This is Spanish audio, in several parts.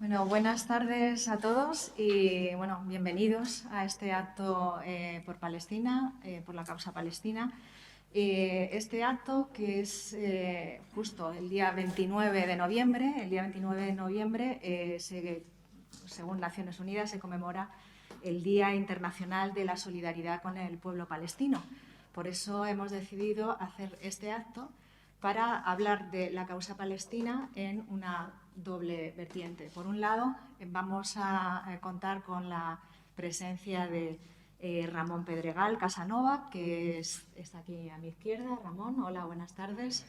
Bueno, buenas tardes a todos y bueno, bienvenidos a este acto por Palestina, por la causa palestina. Este acto que es justo el día 29 de noviembre, según Naciones Unidas, se conmemora el Día Internacional de la Solidaridad con el pueblo palestino. Por eso hemos decidido hacer este acto para hablar de la causa palestina en una doble vertiente. Por un lado, vamos a contar con la presencia de Ramón Pedregal Casanova, que está aquí a mi izquierda. Ramón, hola, buenas tardes.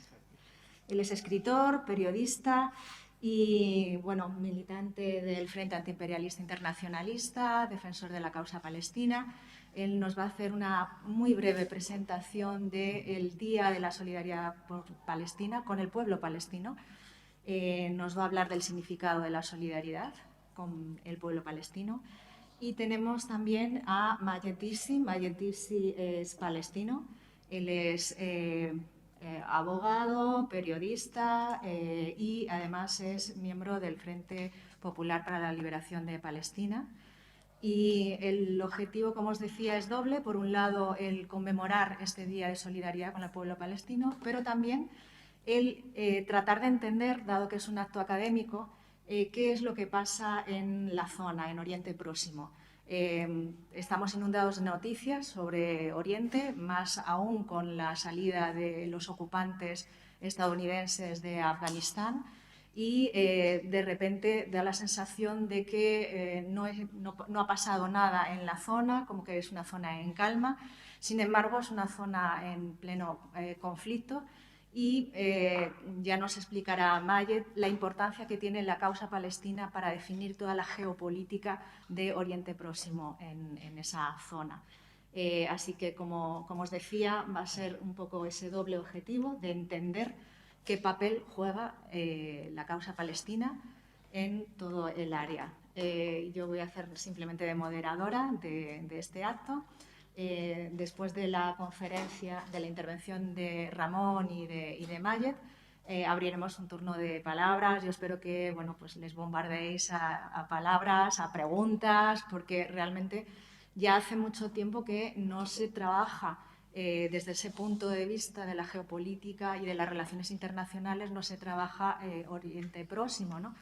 Él es escritor, periodista y bueno, militante del Frente Antiimperialista Internacionalista, defensor de la causa palestina. Él nos va a hacer una muy breve presentación del Día de la Solidaridad por Palestina con el pueblo palestino. Nos va a hablar del significado de la solidaridad con el pueblo palestino. Y tenemos también a Mayed Tissi. Mayed Tissi es palestino. Él es abogado, periodista y además es miembro del Frente Popular para la Liberación de Palestina. Y el objetivo, como os decía, es doble. Por un lado, el conmemorar este Día de Solidaridad con el pueblo palestino, pero también el tratar de entender, dado que es un acto académico, qué es lo que pasa en la zona, en Oriente Próximo. Estamos inundados de noticias sobre Oriente, más aún con la salida de los ocupantes estadounidenses de Afganistán y de repente da la sensación de que no ha pasado nada en la zona, como que es una zona en calma. Sin embargo, es una zona en pleno conflicto y ya nos explicará Mayed la importancia que tiene la causa palestina para definir toda la geopolítica de Oriente Próximo en esa zona. Así que, como os decía, va a ser un poco ese doble objetivo de entender qué papel juega la causa palestina en todo el área. Yo voy a hacer simplemente de moderadora de este acto. Después de la conferencia, de la intervención de Ramón y de Mayed, abriremos un turno de palabras. Yo espero que pues les bombardeéis a palabras, a preguntas, porque realmente ya hace mucho tiempo que no se trabaja desde ese punto de vista de la geopolítica y de las relaciones internacionales, no se trabaja Oriente Próximo, ¿no?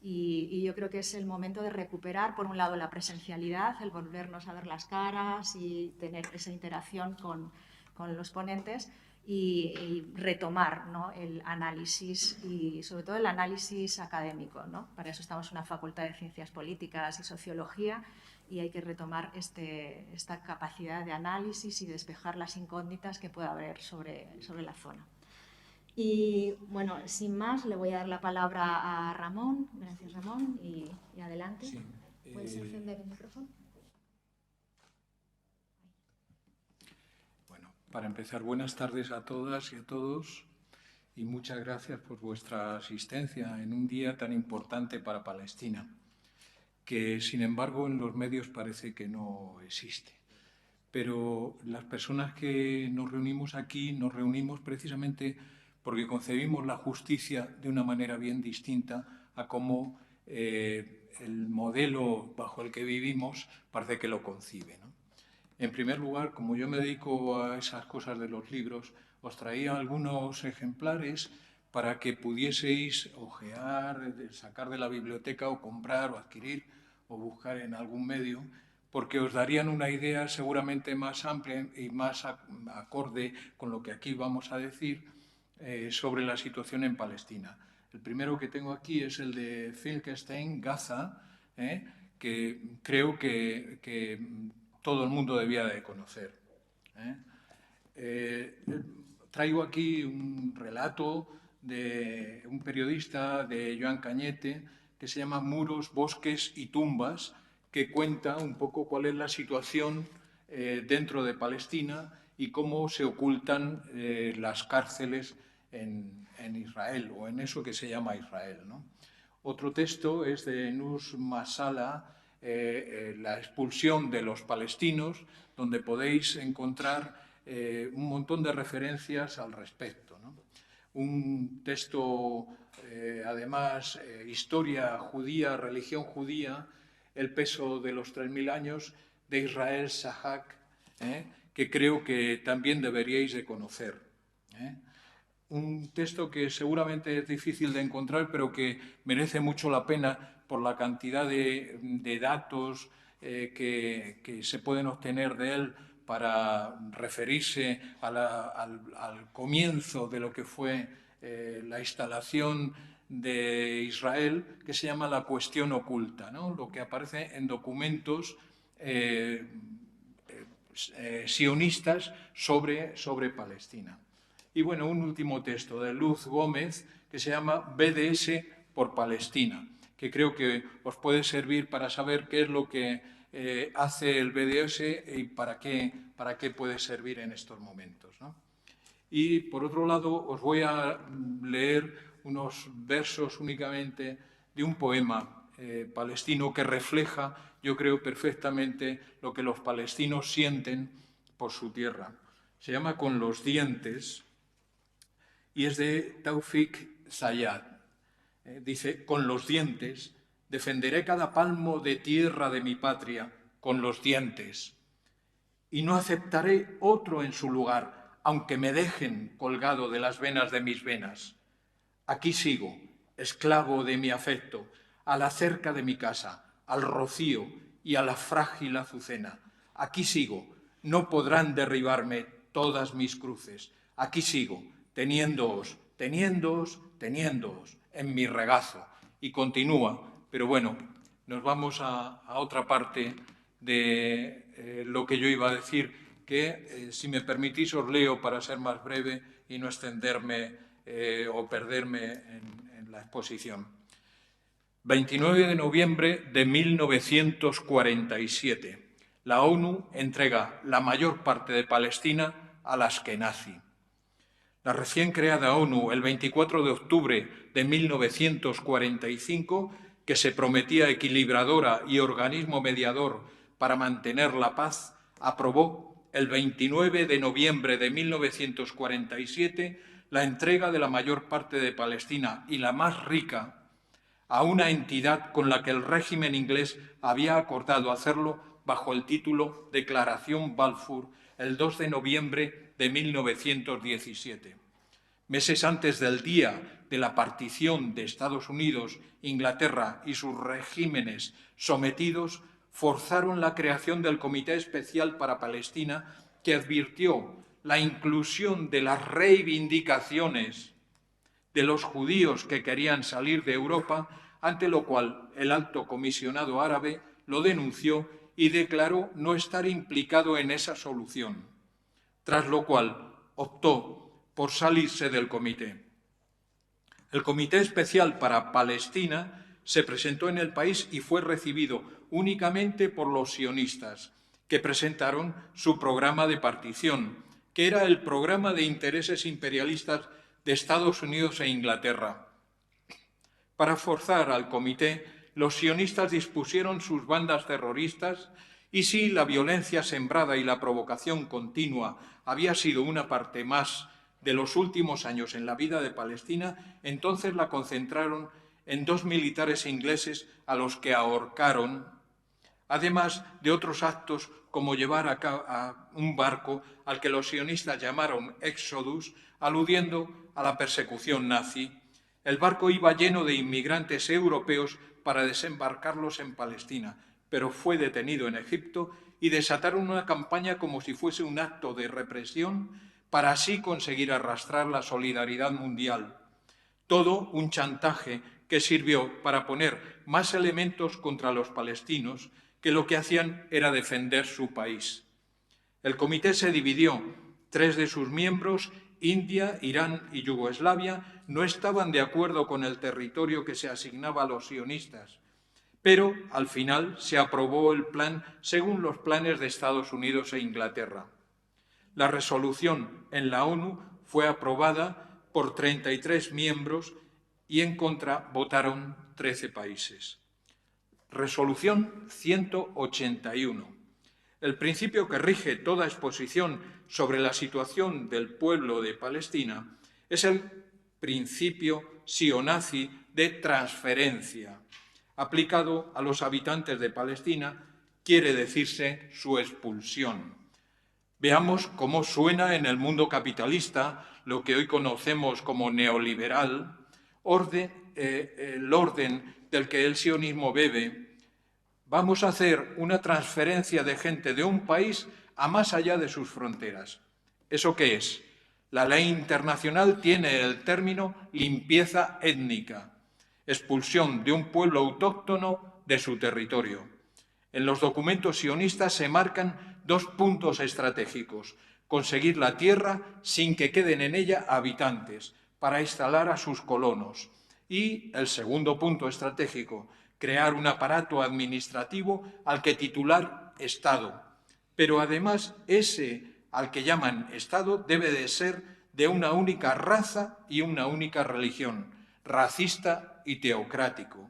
Y yo creo que es el momento de recuperar, por un lado, la presencialidad, el volvernos a ver las caras y tener esa interacción con los ponentes y retomar, ¿no?, el análisis y sobre todo el análisis académico, ¿no? Para eso estamos en una facultad de Ciencias Políticas y Sociología y hay que retomar esta capacidad de análisis y despejar las incógnitas que pueda haber sobre la zona. Y bueno, sin más, le voy a dar la palabra a Ramón. Gracias, Ramón. Y adelante. Sí, ¿Puedes encender el micrófono? Bueno, para empezar, buenas tardes a todas y a todos y muchas gracias por vuestra asistencia en un día tan importante para Palestina, que sin embargo en los medios parece que no existe. Pero las personas que nos reunimos aquí nos reunimos precisamente porque concebimos la justicia de una manera bien distinta a cómo el modelo bajo el que vivimos parece que lo concibe, ¿no? En primer lugar, como yo me dedico a esas cosas de los libros, os traía algunos ejemplares para que pudieseis hojear, sacar de la biblioteca o comprar o adquirir o buscar en algún medio, porque os darían una idea seguramente más amplia y más acorde con lo que aquí vamos a decir sobre la situación en Palestina. El primero que tengo aquí es el de Finkelstein, Gaza, que creo que todo el mundo debía de conocer. Traigo aquí un relato de un periodista, de Joan Cañete, que se llama Muros, Bosques y Tumbas, que cuenta un poco cuál es la situación dentro de Palestina y cómo se ocultan las cárceles en Israel, o en eso que se llama Israel, ¿no? Otro texto es de Nus Masala, la expulsión de los palestinos, donde podéis encontrar un montón de referencias al respecto, ¿no? Un texto además, historia judía, religión judía, el peso de los 3000 años de Israel Shahak, que creo que también deberíais de conocer. Un texto que seguramente es difícil de encontrar, pero que merece mucho la pena por la cantidad de datos que se pueden obtener de él para referirse al comienzo de lo que fue la instalación de Israel, que se llama la cuestión oculta, ¿no? Lo que aparece en documentos sionistas sobre Palestina. Y bueno, un último texto de Luz Gómez que se llama BDS por Palestina, que creo que os puede servir para saber qué es lo que hace el BDS y para qué puede servir en estos momentos, ¿no? Y por otro lado os voy a leer unos versos únicamente de un poema palestino que refleja, yo creo, perfectamente lo que los palestinos sienten por su tierra. Se llama Con los dientes y es de Taufik Zayad. Dice: con los dientes defenderé cada palmo de tierra de mi patria, con los dientes, y no aceptaré otro en su lugar, aunque me dejen colgado de las venas de mis venas. Aquí sigo, esclavo de mi afecto, a la cerca de mi casa, al rocío y a la frágil azucena. Aquí sigo, no podrán derribarme todas mis cruces. Aquí sigo, teniéndoos en mi regazo. Y continúa, pero bueno, nos vamos a otra parte de lo que yo iba a decir, que si me permitís os leo para ser más breve y no extenderme o perderme en la exposición. 29 de noviembre de 1947. La ONU entrega la mayor parte de Palestina al Askenazi. La recién creada ONU, el 24 de octubre de 1945, que se prometía equilibradora y organismo mediador para mantener la paz, aprobó el 29 de noviembre de 1947 la entrega de la mayor parte de Palestina y la más rica a una entidad con la que el régimen inglés había acordado hacerlo bajo el título Declaración Balfour el 2 de noviembre de 1917. Meses antes del día de la partición de Estados Unidos, Inglaterra y sus regímenes sometidos, forzaron la creación del Comité Especial para Palestina, que advirtió la inclusión de las reivindicaciones de los judíos que querían salir de Europa, ante lo cual el alto comisionado árabe lo denunció y declaró no estar implicado en esa solución, tras lo cual optó por salirse del comité. El Comité Especial para Palestina se presentó en el país y fue recibido únicamente por los sionistas, que presentaron su programa de partición, que era el programa de intereses imperialistas de Estados Unidos e Inglaterra. Para forzar al comité, los sionistas dispusieron sus bandas terroristas y si la violencia sembrada y la provocación continua había sido una parte más de los últimos años en la vida de Palestina, entonces la concentraron en 2 militares ingleses a los que ahorcaron, además de otros actos como llevar a un barco al que los sionistas llamaron Exodus, aludiendo a la persecución nazi. El barco iba lleno de inmigrantes europeos para desembarcarlos en Palestina, pero fue detenido en Egipto y desataron una campaña como si fuese un acto de represión para así conseguir arrastrar la solidaridad mundial. Todo un chantaje que sirvió para poner más elementos contra los palestinos, que lo que hacían era defender su país. El comité se dividió. 3 de sus miembros, India, Irán y Yugoslavia, no estaban de acuerdo con el territorio que se asignaba a los sionistas, pero al final se aprobó el plan según los planes de Estados Unidos e Inglaterra. La resolución en la ONU fue aprobada por 33 miembros y en contra votaron 13 países. Resolución 181. El principio que rige toda exposición sobre la situación del pueblo de Palestina es el principio sionazi de transferencia. Aplicado a los habitantes de Palestina, quiere decirse su expulsión. Veamos cómo suena en el mundo capitalista, lo que hoy conocemos como neoliberal, el orden del que el sionismo bebe. Vamos a hacer una transferencia de gente de un país a más allá de sus fronteras. ¿Eso qué es? La ley internacional tiene el término limpieza étnica, expulsión de un pueblo autóctono de su territorio. En los documentos sionistas se marcan dos puntos estratégicos: conseguir la tierra sin que queden en ella habitantes, para instalar a sus colonos. Y el segundo punto estratégico: crear un aparato administrativo al que titular Estado. Pero además ese al que llaman Estado debe de ser de una única raza y una única religión, racista y teocrático.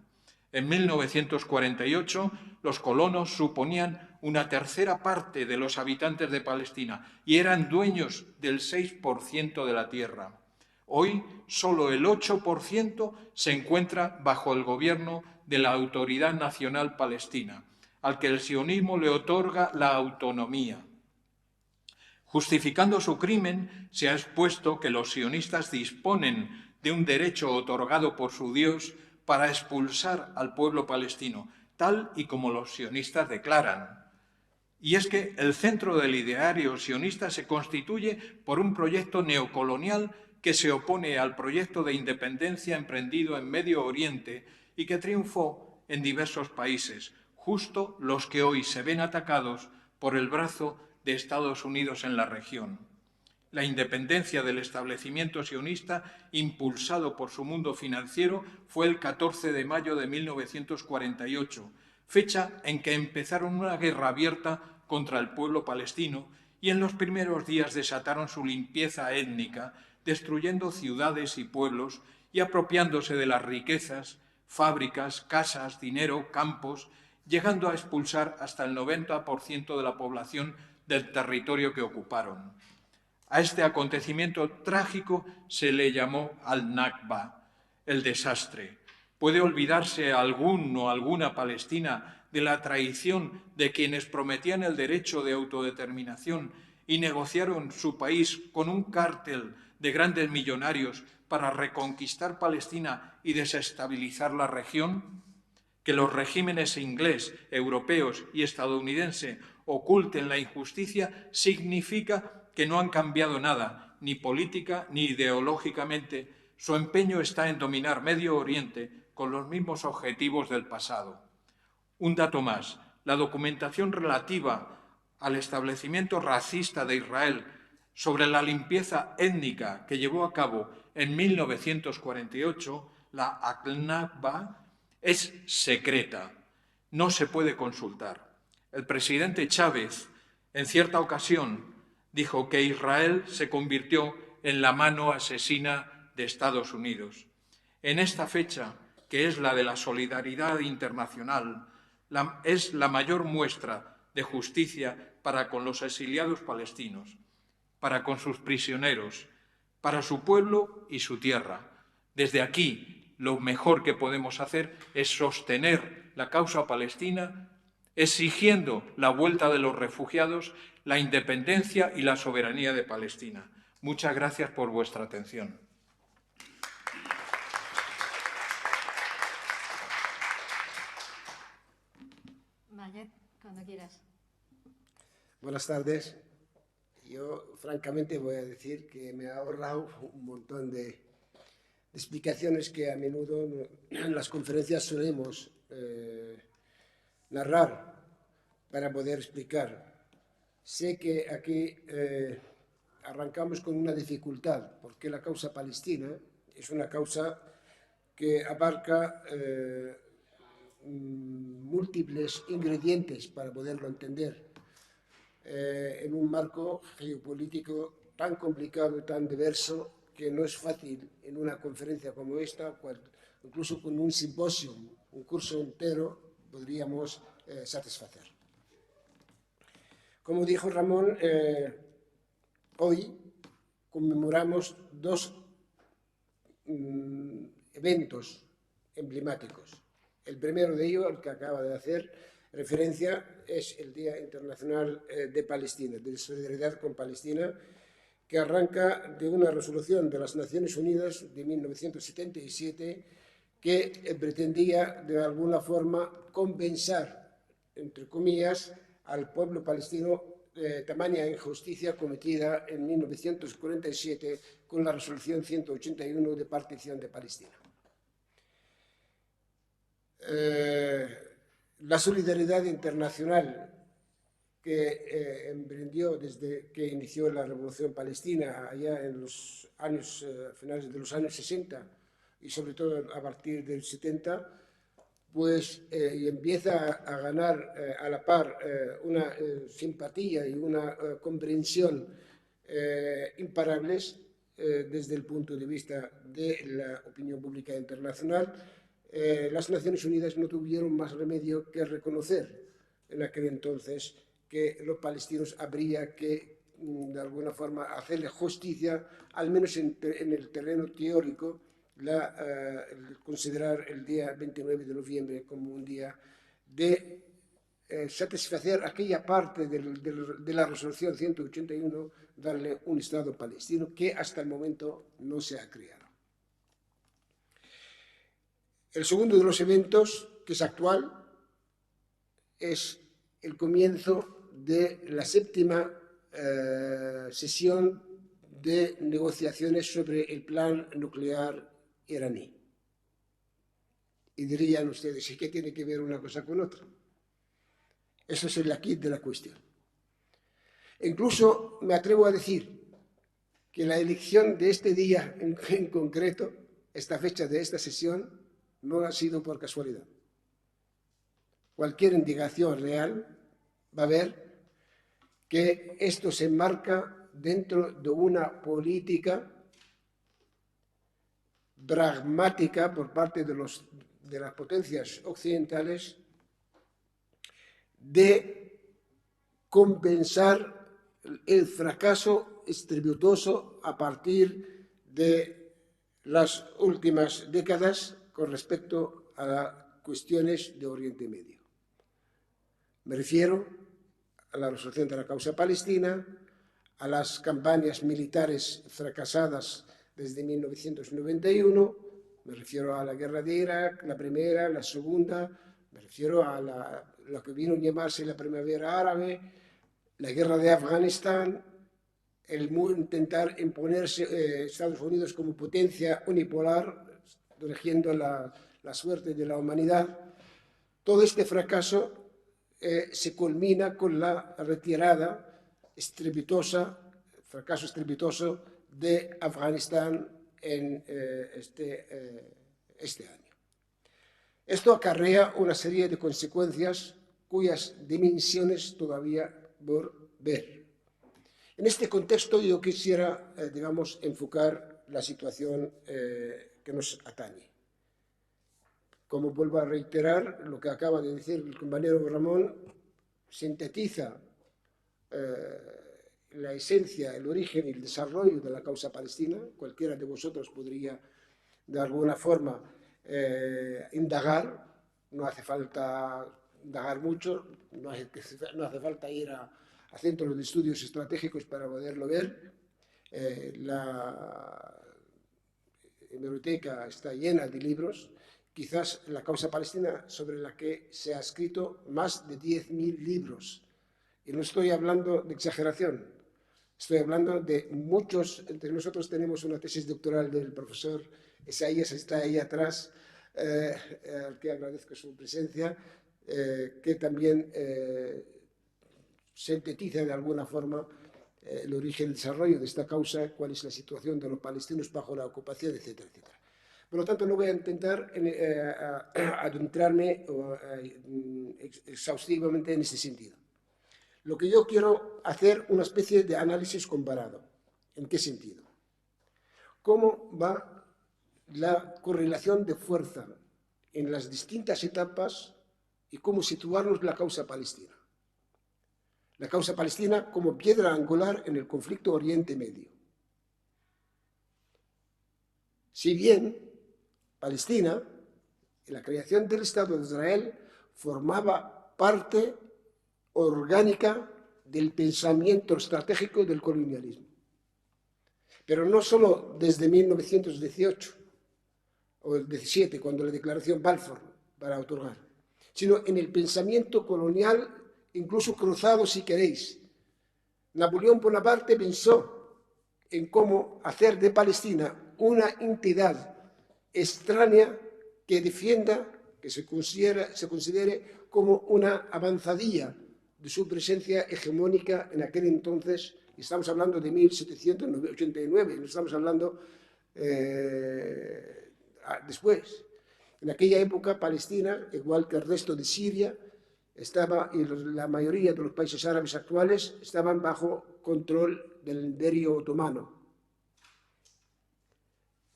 En 1948, los colonos suponían una tercera parte de los habitantes de Palestina y eran dueños del 6% de la tierra. Hoy, solo el 8% se encuentra bajo el gobierno de la Autoridad Nacional Palestina, al que el sionismo le otorga la autonomía. Justificando su crimen, se ha expuesto que los sionistas disponen de un derecho otorgado por su Dios para expulsar al pueblo palestino, tal y como los sionistas declaran. Y es que el centro del ideario sionista se constituye por un proyecto neocolonial que se opone al proyecto de independencia emprendido en Medio Oriente y que triunfó en diversos países, justo los que hoy se ven atacados por el brazo de Estados Unidos en la región. La independencia del establecimiento sionista, impulsado por su mundo financiero, fue el 14 de mayo de 1948, fecha en que empezaron una guerra abierta contra el pueblo palestino y en los primeros días desataron su limpieza étnica, destruyendo ciudades y pueblos y apropiándose de las riquezas, fábricas, casas, dinero, campos, llegando a expulsar hasta el 90% de la población del territorio que ocuparon. A este acontecimiento trágico se le llamó al-Nakba, el desastre. ¿Puede olvidarse algún o alguna palestina de la traición de quienes prometían el derecho de autodeterminación y negociaron su país con un cártel de grandes millonarios para reconquistar Palestina y desestabilizar la región? Que los regímenes inglés, europeos y estadounidense oculten la injusticia significa que no han cambiado nada, ni política ni ideológicamente. Su empeño está en dominar Medio Oriente con los mismos objetivos del pasado. Un dato más: la documentación relativa al establecimiento racista de Israel sobre la limpieza étnica que llevó a cabo en 1948, la Al-Nakba, es secreta, no se puede consultar. El presidente Chávez, en cierta ocasión, dijo que Israel se convirtió en la mano asesina de Estados Unidos. En esta fecha, que es la de la solidaridad internacional, es la mayor muestra de justicia para con los exiliados palestinos, para con sus prisioneros, para su pueblo y su tierra. Desde aquí, lo mejor que podemos hacer es sostener la causa palestina, exigiendo la vuelta de los refugiados, la independencia y la soberanía de Palestina. Muchas gracias por vuestra atención. Mayet, cuando quieras. Buenas tardes. Yo, francamente, voy a decir que me ha ahorrado un montón de explicaciones que a menudo en las conferencias solemos narrar para poder explicar. Sé que aquí arrancamos con una dificultad, porque la causa palestina es una causa que abarca múltiples ingredientes para poderlo entender en un marco geopolítico tan complicado y tan diverso que no es fácil en una conferencia como esta, incluso con un simposio, un curso entero, podríamos satisfacer. Como dijo Ramón, hoy conmemoramos dos eventos emblemáticos. El primero de ellos, el que acaba de hacer referencia, es el Día Internacional de Palestina, de solidaridad con Palestina, que arranca de una resolución de las Naciones Unidas de 1977 que pretendía de alguna forma compensar, entre comillas, al pueblo palestino tamaña injusticia cometida en 1947 con la resolución 181 de partición de Palestina. La solidaridad internacional que emprendió desde que inició la Revolución Palestina allá en los años, finales de los años 60 y sobre todo a partir del 70, pues y empieza a ganar a la par una simpatía y una comprensión imparables desde el punto de vista de la opinión pública internacional. Las Naciones Unidas no tuvieron más remedio que reconocer en aquel entonces que los palestinos habría que, de alguna forma, hacerle justicia, al menos en el terreno teórico, considerar el día 29 de noviembre como un día de satisfacer aquella parte de la resolución 181, darle un Estado palestino que hasta el momento no se ha creado. El segundo de los eventos, que es actual, es el comienzo de la séptima sesión de negociaciones sobre el plan nuclear iraní. Y dirían ustedes, ¿y qué tiene que ver una cosa con otra? Eso es el aquí de la cuestión. Incluso me atrevo a decir que la elección de este día en concreto, esta fecha de esta sesión, no ha sido por casualidad. Cualquier indicación real va a ver que esto se enmarca dentro de una política pragmática por parte de las potencias occidentales de compensar el fracaso estrepitoso a partir de las últimas décadas con respecto a las cuestiones de Oriente Medio. Me refiero a la resolución de la causa palestina, a las campañas militares fracasadas desde 1991, me refiero a la guerra de Irak, la primera, la segunda, me refiero a lo que vino a llamarse la primavera árabe, la guerra de Afganistán, el intentar imponerse Estados Unidos como potencia unipolar, dirigiendo la suerte de la humanidad. Todo este fracaso se culmina con la retirada estrepitosa, fracaso estrepitoso de Afganistán en este año. Esto acarrea una serie de consecuencias cuyas dimensiones todavía por ver. En este contexto yo quisiera, digamos, enfocar la situación que nos atañe. Como vuelvo a reiterar, lo que acaba de decir el compañero Ramón sintetiza la esencia, el origen y el desarrollo de la causa palestina. Cualquiera de vosotros podría, de alguna forma, indagar. No hace falta indagar mucho, no hace falta ir a centros de estudios estratégicos para poderlo ver. La hemeroteca está llena de libros. Quizás la causa palestina sobre la que se ha escrito más de 10.000 libros. Y no estoy hablando de exageración, estoy hablando de muchos. Entre nosotros tenemos una tesis doctoral del profesor Esaías, está ahí atrás, al que agradezco su presencia, que también sintetiza de alguna forma el origen y el desarrollo de esta causa, cuál es la situación de los palestinos bajo la ocupación, etcétera, etcétera. Por lo tanto, no voy a intentar adentrarme exhaustivamente en ese sentido. Lo que yo quiero hacer una especie de análisis comparado. ¿En qué sentido? ¿Cómo va la correlación de fuerza en las distintas etapas y cómo situarnos la causa palestina? La causa palestina como piedra angular en el conflicto Oriente Medio. Si bien Palestina, y la creación del Estado de Israel, formaba parte orgánica del pensamiento estratégico del colonialismo. Pero no solo desde 1918 o el 17, cuando la Declaración Balfour para otorgar, sino en el pensamiento colonial, incluso cruzado si queréis. Napoleón Bonaparte pensó en cómo hacer de Palestina una entidad extraña que defienda, que se considere como una avanzadilla de su presencia hegemónica en aquel entonces. Estamos hablando de 1789, no estamos hablando después. En aquella época, Palestina, igual que el resto de Siria, estaba, y la mayoría de los países árabes actuales, estaban bajo control del Imperio Otomano.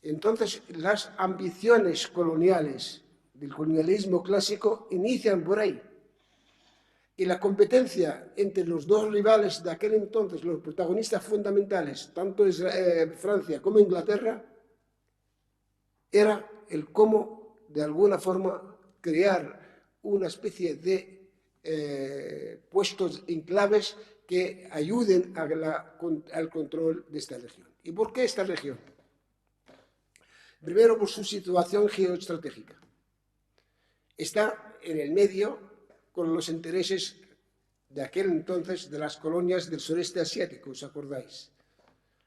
Entonces, las ambiciones coloniales del colonialismo clásico inician por ahí. Y la competencia entre los dos rivales de aquel entonces, los protagonistas fundamentales, tanto Francia como Inglaterra, era el cómo, de alguna forma, crear una especie de puestos enclaves que ayuden al control de esta región. ¿Y por qué esta región? Primero, por su situación geoestratégica. Está en el medio con los intereses de aquel entonces de las colonias del sureste asiático, ¿os acordáis?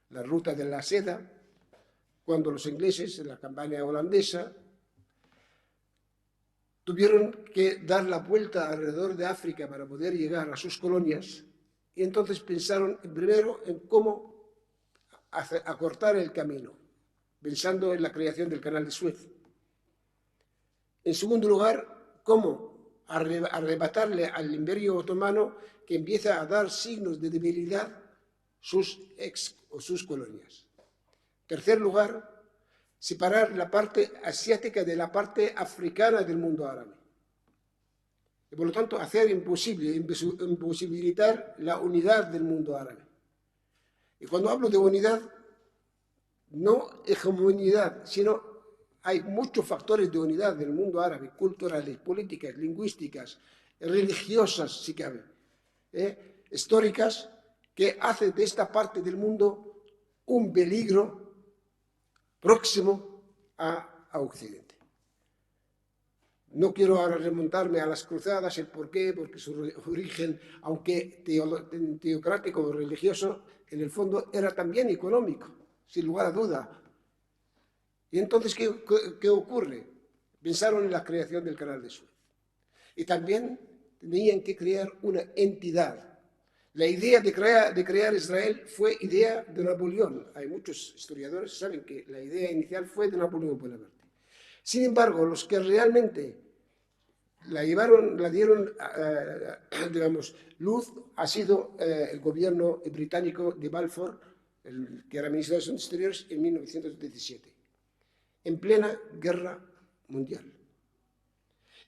La ruta de la seda, cuando los ingleses, en la campaña holandesa, tuvieron que dar la vuelta alrededor de África para poder llegar a sus colonias, y entonces pensaron primero en cómo acortar el camino, pensando en la creación del Canal de Suez. En segundo lugar, cómo arrebatarle al Imperio Otomano, que empieza a dar signos de debilidad, sus colonias. Tercer lugar, separar la parte asiática de la parte africana del mundo árabe. Y por lo tanto, hacer imposibilitar la unidad del mundo árabe. Y cuando hablo de unidad, no hegemonidad, sino hay muchos factores de unidad del mundo árabe, culturales, políticas, lingüísticas, religiosas, si cabe, históricas, que hacen de esta parte del mundo un peligro próximo a Occidente. No quiero ahora remontarme a las cruzadas, el por qué, porque su origen, aunque teocrático o religioso, en el fondo era también económico, sin lugar a duda. Y entonces, ¿qué ocurre? Pensaron en la creación del Canal de Suez. Y también tenían que crear una entidad. La idea de crear Israel fue idea de Napoleón. Hay muchos historiadores que saben que la idea inicial fue de Napoleón Bonaparte. Sin embargo, los que realmente la dieron, digamos, luz, ha sido el gobierno británico de Balfour, que era ministro de Asuntos Exteriores, en 1917. En plena guerra mundial.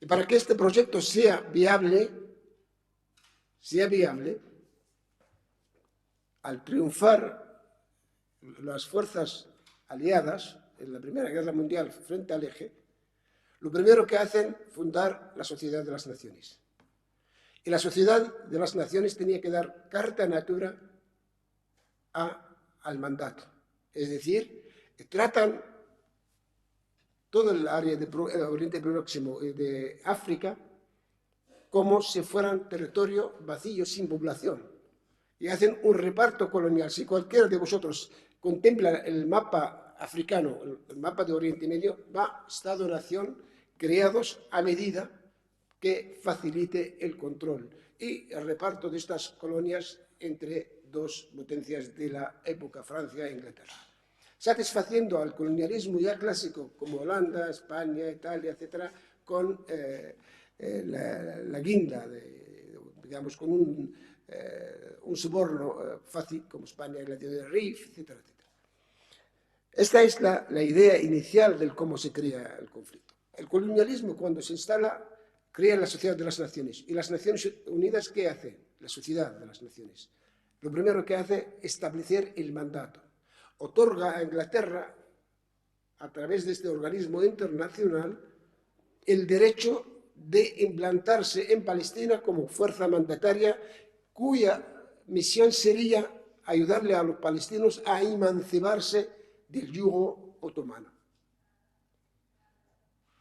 Y para que este proyecto sea viable, al triunfar las fuerzas aliadas en la Primera Guerra Mundial frente al eje, lo primero que hacen es fundar la Sociedad de las Naciones. Y la Sociedad de las Naciones tenía que dar carta natura al mandato. Es decir, tratan todo el área de Oriente Próximo y de África como si fueran territorio vacío, sin población. Y hacen un reparto colonial. Si cualquiera de vosotros contempla el mapa africano, el mapa de Oriente Medio, va Estado-nación creados a medida que facilite el control y el reparto de estas colonias entre dos potencias de la época, Francia e Inglaterra, satisfaciendo al colonialismo ya clásico como Holanda, España, Italia, etcétera, con la guinda, digamos, con un soborno fácil como España, la de Rif, etcétera, etcétera. Esta es la idea inicial de cómo se crea el conflicto. El colonialismo, cuando se instala, crea la Sociedad de las Naciones. ¿Y las Naciones Unidas qué hace? La Sociedad de las Naciones. Lo primero que hace es establecer el mandato. Otorga a Inglaterra a través de este organismo internacional, el derecho de implantarse en Palestina como fuerza mandataria, cuya misión sería ayudarle a los palestinos a emanciparse del yugo otomano.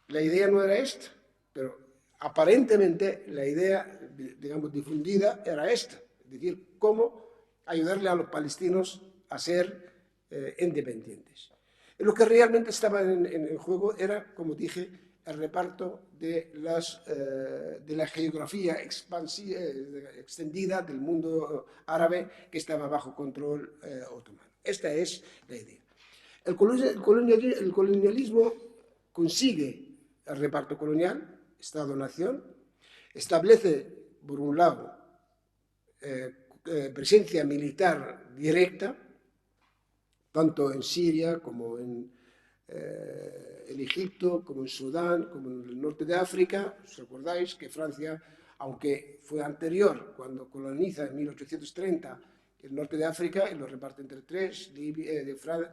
La idea no era esta, pero aparentemente la idea, digamos, difundida era esta, es decir, cómo ayudarle a los palestinos a ser independientes. Lo que realmente estaba en juego era, como dije, el reparto de la geografía extendida del mundo árabe que estaba bajo control otomano. Esta es la idea. El colonialismo consigue el reparto colonial, Estado-nación, establece, por un lado, presencia militar directa, tanto en Siria como en Egipto, como en Sudán, como en el norte de África. ¿Os recordáis que Francia, aunque fue anterior, cuando coloniza en 1830 el norte de África, y lo reparte entre tres,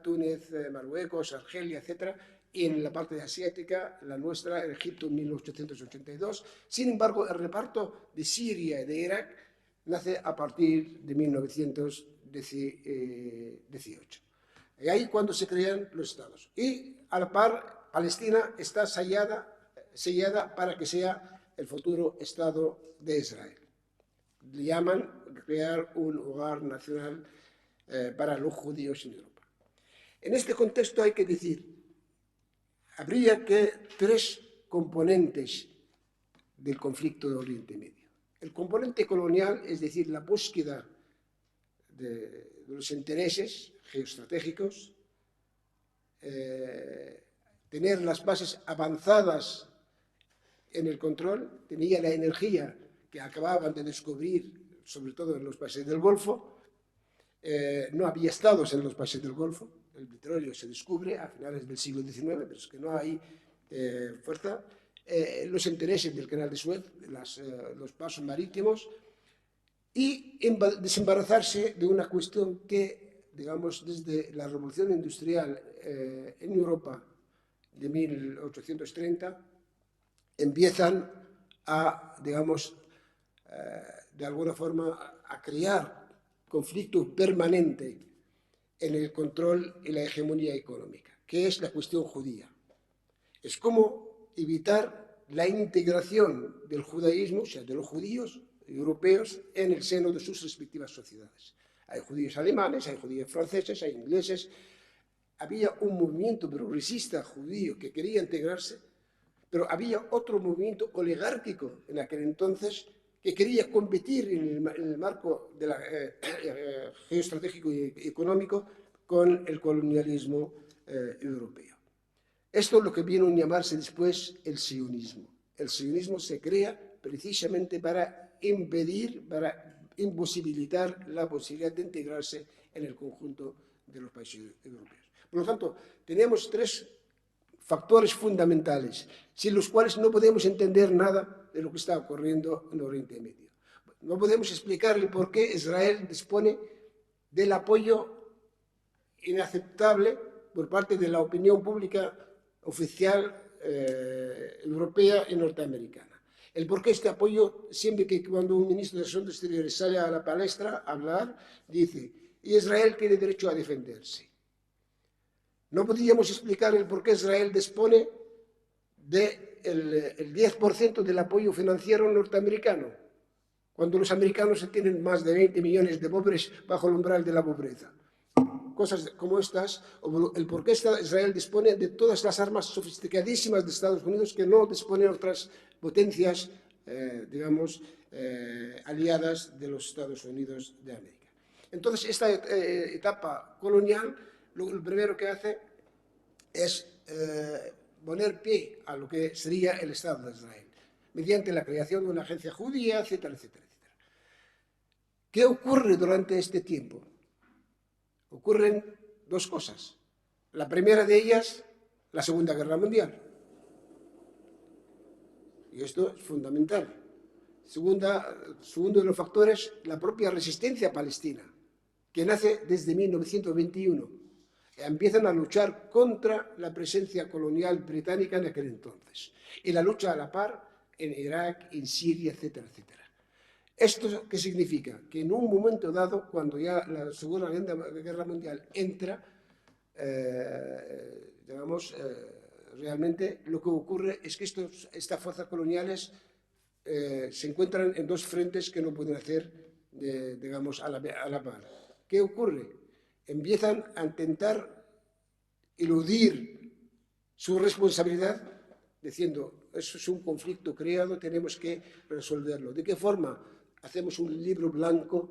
Túnez, Marruecos, Argelia, etc., y en la parte asiática, la nuestra, Egipto, en 1882. Sin embargo, el reparto de Siria y de Irak nace a partir de 1918. Y ahí cuando se crean los estados. Y a la par, Palestina está sellada para que sea el futuro Estado de Israel. Le llaman crear un hogar nacional para los judíos en Europa. En este contexto hay que decir, habría que tres componentes del conflicto de Oriente Medio. El componente colonial, es decir, la búsqueda de los intereses geoestratégicos, tener las bases avanzadas en el control, tenía la energía que acababan de descubrir, sobre todo en los países del Golfo. No había estados en los países del Golfo, el petróleo se descubre a finales del siglo XIX, pero es que no hay fuerza. Los intereses del canal de Suez, los pasos marítimos, y desembarazarse de una cuestión que, digamos, desde la revolución industrial en Europa de 1830, empiezan a, digamos, de alguna forma, a crear conflicto permanente en el control y la hegemonía económica, que es la cuestión judía. Es como evitar la integración del judaísmo, o sea, de los judíos europeos, en el seno de sus respectivas sociedades. Hay judíos alemanes, hay judíos franceses, hay ingleses. Había un movimiento progresista judío que quería integrarse, pero había otro movimiento oligárquico en aquel entonces que quería competir en el marco de geoestratégico y económico con el colonialismo europeo. Esto es lo que vino a llamarse después el sionismo. El sionismo se crea precisamente para impedir, para imposibilitar la posibilidad de integrarse en el conjunto de los países europeos. Por lo tanto, tenemos tres factores fundamentales, sin los cuales no podemos entender nada de lo que está ocurriendo en Oriente Medio. No podemos explicar el por qué Israel dispone del apoyo inaceptable por parte de la opinión pública oficial europea y norteamericana. El por qué este apoyo, siempre que cuando un ministro de Asuntos Exteriores sale a la palestra a hablar, dice, Israel tiene derecho a defenderse. No podríamos explicar el por qué Israel dispone del 10% del apoyo financiero norteamericano, cuando los americanos tienen más de 20 millones de pobres bajo el umbral de la pobreza. Cosas como estas, o el por qué Israel dispone de todas las armas sofisticadísimas de Estados Unidos que no disponen otras potencias, digamos, aliadas de los Estados Unidos de América. Entonces, esta etapa colonial, lo primero que hace es poner pie a lo que sería el Estado de Israel, mediante la creación de una agencia judía, etcétera, etcétera, etcétera. ¿Qué ocurre durante este tiempo? Ocurren dos cosas. La primera de ellas, la Segunda Guerra Mundial. Y esto es fundamental. Segundo de los factores, la propia resistencia palestina, que nace desde 1921. empiezan a luchar contra la presencia colonial británica en aquel entonces. Y la lucha a la par en Irak, en Siria, etcétera, etcétera. ¿Esto qué significa? Que en un momento dado, cuando ya la Segunda Guerra Mundial entra, realmente lo que ocurre es que estas fuerzas coloniales se encuentran en dos frentes que no pueden hacer, a la par. ¿Qué ocurre? Empiezan a intentar eludir su responsabilidad diciendo, eso es un conflicto creado, tenemos que resolverlo. ¿De qué forma? Hacemos un libro blanco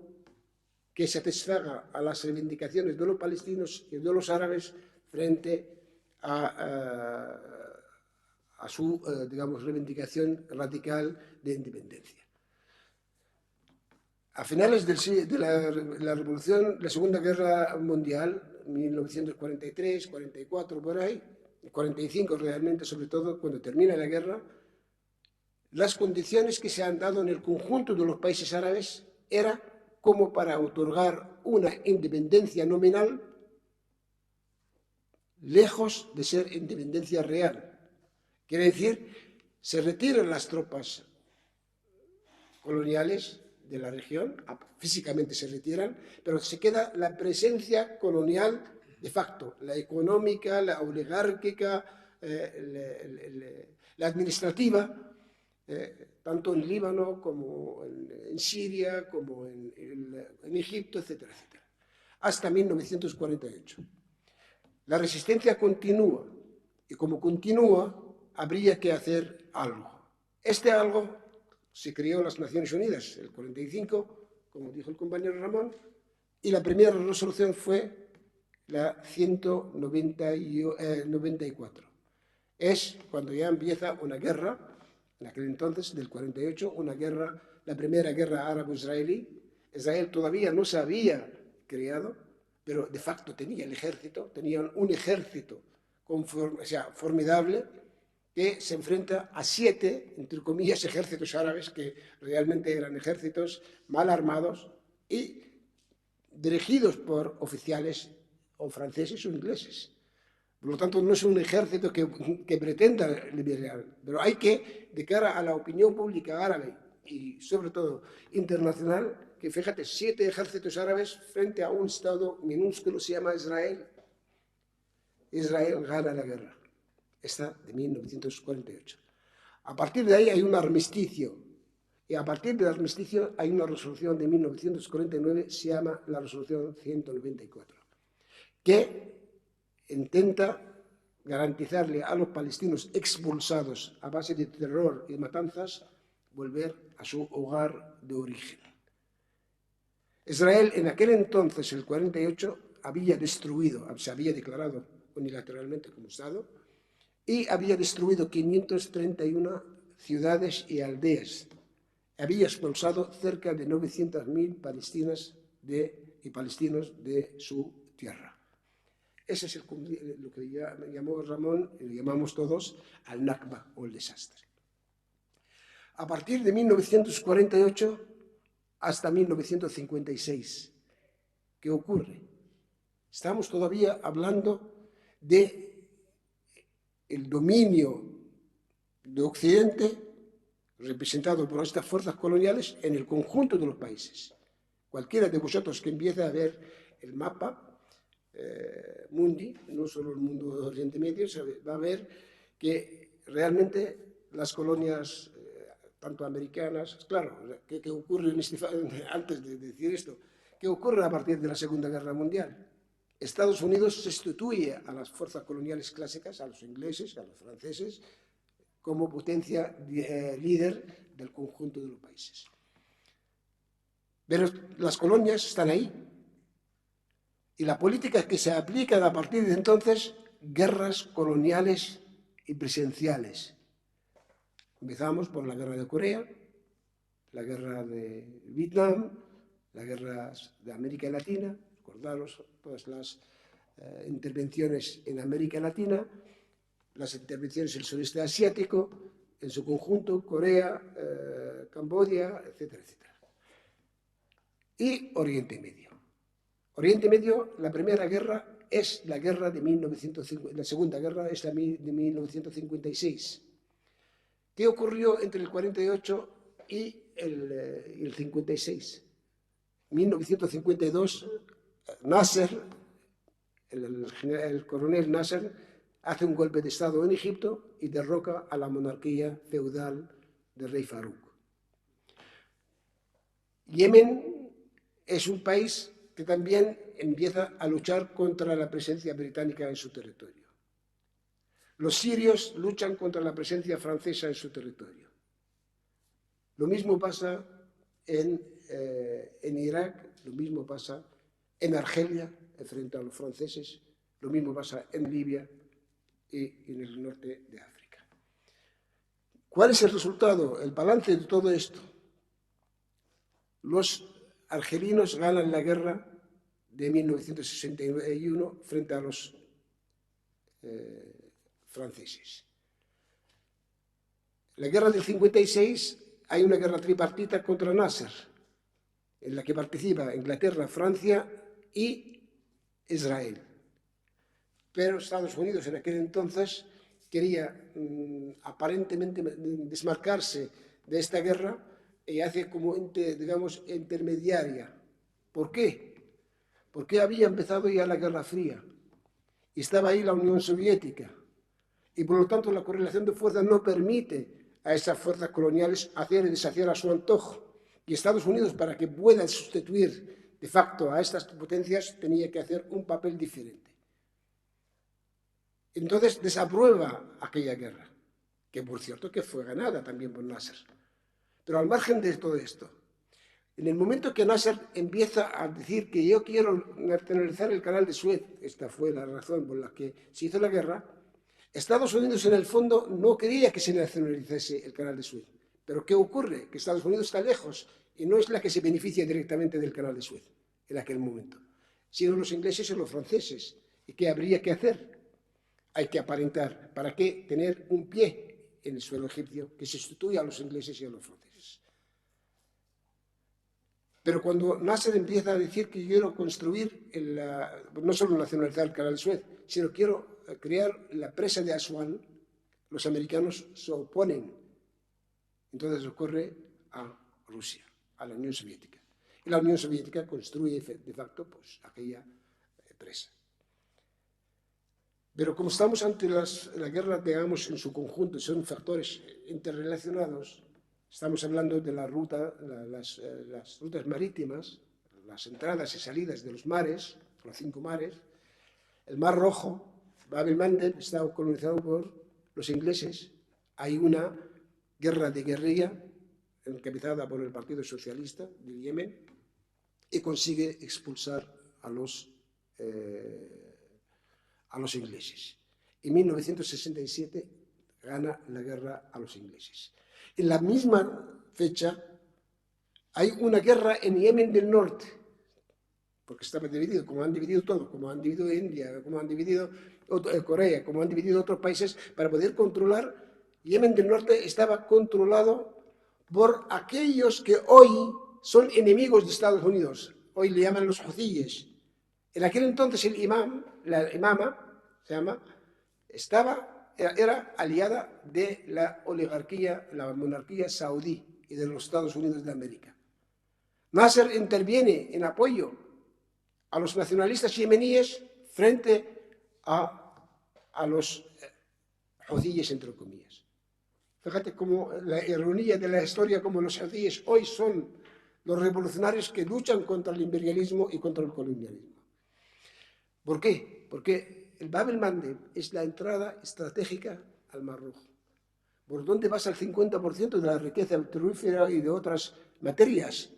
que satisfaga a las reivindicaciones de los palestinos y de los árabes frente a su, reivindicación radical de independencia. A finales de la Revolución, la Segunda Guerra Mundial, 1943, 44, por ahí, 45 realmente, sobre todo cuando termina la guerra, las condiciones que se han dado en el conjunto de los países árabes era como para otorgar una independencia nominal lejos de ser independencia real. Quiere decir, se retiran las tropas coloniales de la región, físicamente se retiran, pero se queda la presencia colonial de facto, la económica, la oligárquica, la administrativa, tanto en Líbano como en Siria, como en Egipto, etcétera, etcétera, hasta 1948. La resistencia continúa, y como continúa, habría que hacer algo. Este algo se creó en las Naciones Unidas, el 45, como dijo el compañero Ramón, y la primera resolución fue la 194. Es cuando ya empieza una guerra, en aquel entonces, del 48, una guerra, la primera guerra árabe-israelí. Israel todavía no se había creado, pero de facto tenía el ejército, tenían un ejército formidable, que se enfrenta a 7, entre comillas, ejércitos árabes que realmente eran ejércitos mal armados y dirigidos por oficiales o franceses o ingleses. Por lo tanto, no es un ejército que pretenda liberar, pero hay que, de cara a la opinión pública árabe y sobre todo internacional, que fíjate, 7 ejércitos árabes frente a un Estado minúsculo, se llama Israel. Israel gana la guerra. Esta de 1948. A partir de ahí hay un armisticio, y a partir del armisticio hay una resolución de 1949, se llama la resolución 194, que intenta garantizarle a los palestinos expulsados a base de terror y matanzas volver a su hogar de origen. Israel en aquel entonces, el 48, había destruido, se había declarado unilateralmente como Estado, y había destruido 531 ciudades y aldeas. Había expulsado cerca de 900.000 palestinas y palestinos de su tierra. Ese es lo que llamó Ramón, y lo llamamos todos, al Nakba, o el desastre. A partir de 1948 hasta 1956, ¿qué ocurre? Estamos todavía hablando de el dominio de Occidente, representado por estas fuerzas coloniales, en el conjunto de los países. Cualquiera de vosotros que empiece a ver el mapa mundi, no solo el mundo de Oriente Medio, va a ver que realmente las colonias, tanto americanas, claro, ¿qué ocurre antes de decir esto? ¿Qué ocurre a partir de la Segunda Guerra Mundial? Estados Unidos sustituye a las fuerzas coloniales clásicas, a los ingleses, a los franceses, como potencia líder del conjunto de los países. Pero las colonias están ahí. Y la política que se aplica a partir de entonces, guerras coloniales y presenciales. Empezamos por la guerra de Corea, la guerra de Vietnam, la guerra de América Latina, recordaros todas las intervenciones en América Latina, las intervenciones en el sureste asiático, en su conjunto, Corea, Camboya, etcétera, etcétera. Y Oriente Medio. Oriente Medio, la primera guerra es la guerra de la Segunda Guerra es la de 1956. ¿Qué ocurrió entre el 48 y el 56? 1952, Nasser, el coronel Nasser, hace un golpe de Estado en Egipto y derroca a la monarquía feudal del rey Farouk. Yemen es un país que también empieza a luchar contra la presencia británica en su territorio. Los sirios luchan contra la presencia francesa en su territorio. Lo mismo pasa en Irak, lo mismo pasa en Argelia, frente a los franceses, lo mismo pasa en Libia y en el norte de África. ¿Cuál es el resultado, el balance de todo esto? Los argelinos ganan la guerra de 1961 frente a los franceses. La guerra del 56 hay una guerra tripartita contra Nasser, en la que participa Inglaterra, Francia y Israel. Pero Estados Unidos en aquel entonces quería aparentemente desmarcarse de esta guerra y hace como, digamos, intermediaria. ¿Por qué? Porque había empezado ya la Guerra Fría y estaba ahí la Unión Soviética y por lo tanto la correlación de fuerzas no permite a esas fuerzas coloniales hacer y deshacer a su antojo. Y Estados Unidos, para que pueda sustituir de facto a estas potencias, tenía que hacer un papel diferente. Entonces desaprueba aquella guerra, que por cierto que fue ganada también por Nasser. Pero al margen de todo esto, en el momento que Nasser empieza a decir que yo quiero nacionalizar el canal de Suez, esta fue la razón por la que se hizo la guerra, Estados Unidos en el fondo no quería que se nacionalizase el canal de Suez. Pero ¿qué ocurre? Que Estados Unidos está lejos y no es la que se beneficia directamente del canal de Suez en aquel momento, sino los ingleses y los franceses. ¿Y qué habría que hacer? Hay que aparentar. ¿Para qué? Tener un pie en el suelo egipcio que sustituya a los ingleses y a los franceses. Pero cuando Nasser empieza a decir que quiero construir, no solo nacionalizar el canal de Suez, sino quiero crear la presa de Asuán, los americanos se oponen. Entonces recurre a Rusia, a la Unión Soviética. Y la Unión Soviética construye de facto pues, aquella presa. Pero como estamos ante la guerra, digamos, en su conjunto, son factores interrelacionados, estamos hablando de las rutas marítimas, las entradas y salidas de los mares, los 5 mares. El Mar Rojo, Bab el-Mandeb, está colonizado por los ingleses. Hay una guerra de guerrilla encabezada por el Partido Socialista de Yemen y consigue expulsar a los ingleses. En 1967 gana la guerra a los ingleses. En la misma fecha hay una guerra en Yemen del Norte, porque estaba dividido, como han dividido todo, como han dividido India, como han dividido Corea, como han dividido otros países, para poder controlar. Yemen del Norte estaba controlado por aquellos que hoy son enemigos de Estados Unidos. Hoy le llaman los houthíes. En aquel entonces la imama, era aliada de la oligarquía, la monarquía saudí y de los Estados Unidos de América. Nasser interviene en apoyo a los nacionalistas yemeníes frente a los houthíes, entre comillas. Fíjate cómo la ironía de la historia, como los houthíes hoy son los revolucionarios que luchan contra el imperialismo y contra el colonialismo. ¿Por qué? Porque el Bab el-Mandeb es la entrada estratégica al Mar Rojo, por donde pasa el 50% de la riqueza petrolífera y de otras materias.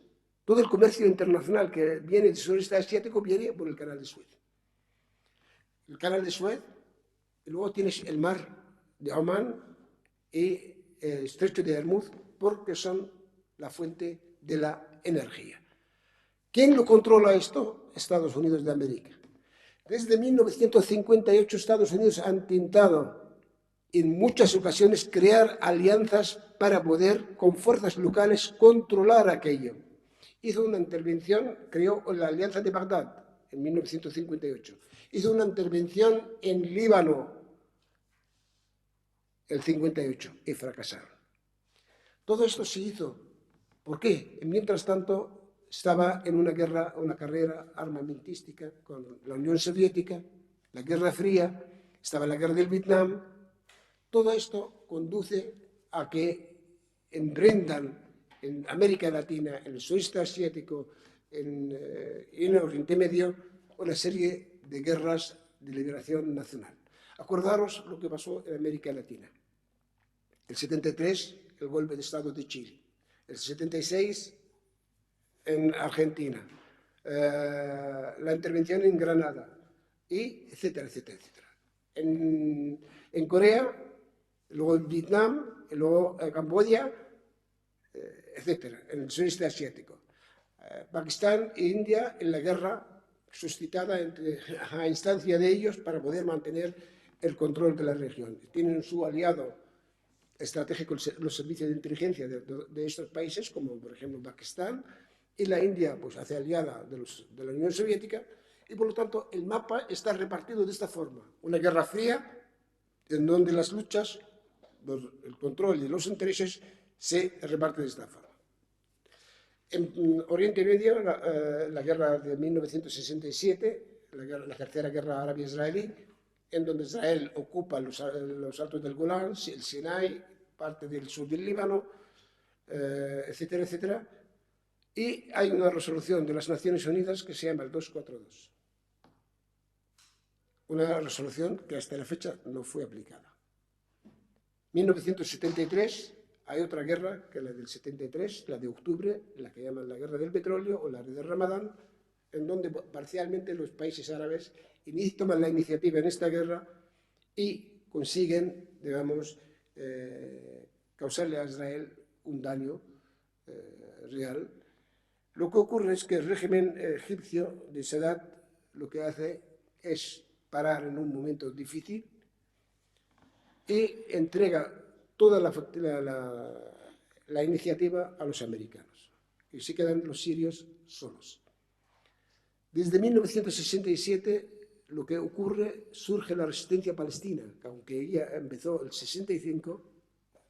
Todo el comercio internacional que viene del sureste asiático viene por el canal de Suez. El canal de Suez, y luego tienes el mar de Omán y el estrecho de Hormuz, porque son la fuente de la energía. ¿Quién lo controla esto? Estados Unidos de América. Desde 1958 Estados Unidos ha intentado en muchas ocasiones crear alianzas para poder, con fuerzas locales, controlar aquello. Hizo una intervención, creó la Alianza de Bagdad, en 1958. Hizo una intervención en Líbano el 58 y fracasaron. Todo esto se hizo. ¿Por qué? Mientras tanto, estaba en una guerra, una carrera armamentística con la Unión Soviética, la Guerra Fría, estaba la guerra del Vietnam. Todo esto conduce a que emprendan en América Latina, en el sudeste asiático, en el Oriente Medio, una serie de guerras de liberación nacional. Acordaros lo que pasó en América Latina. El 73, el golpe de Estado de Chile. El 76, en Argentina. La intervención en Granada, y etcétera, etcétera, etcétera. En Corea, luego en Vietnam, luego en Camboya, etcétera, en el sudeste asiático. Pakistán e India en la guerra suscitada a instancia de ellos para poder mantener el control de la región. Tienen su aliado estratégico los servicios de inteligencia de estos países, como por ejemplo Pakistán, y la India pues hace aliada de la Unión Soviética, y por lo tanto el mapa está repartido de esta forma. Una guerra fría en donde las luchas, el control y los intereses se reparten de esta forma. En Oriente Medio, la guerra de 1967, la tercera guerra árabe-israelí, en donde Israel ocupa los altos del Golán, el Sinai, parte del sur del Líbano, etcétera, etcétera. Y hay una resolución de las Naciones Unidas que se llama el 242. Una resolución que hasta la fecha no fue aplicada. 1973, hay otra guerra, que es la del 73, la de octubre, la que llaman la guerra del petróleo o la de Ramadán, en donde parcialmente los países árabes toman la iniciativa en esta guerra y consiguen, digamos, causarle a Israel un daño real. Lo que ocurre es que el régimen egipcio de Sadat lo que hace es parar en un momento difícil y entrega toda la iniciativa a los americanos. Y se quedan los sirios solos. Desde 1967 lo que ocurre, surge la resistencia palestina, que aunque ya empezó el 65,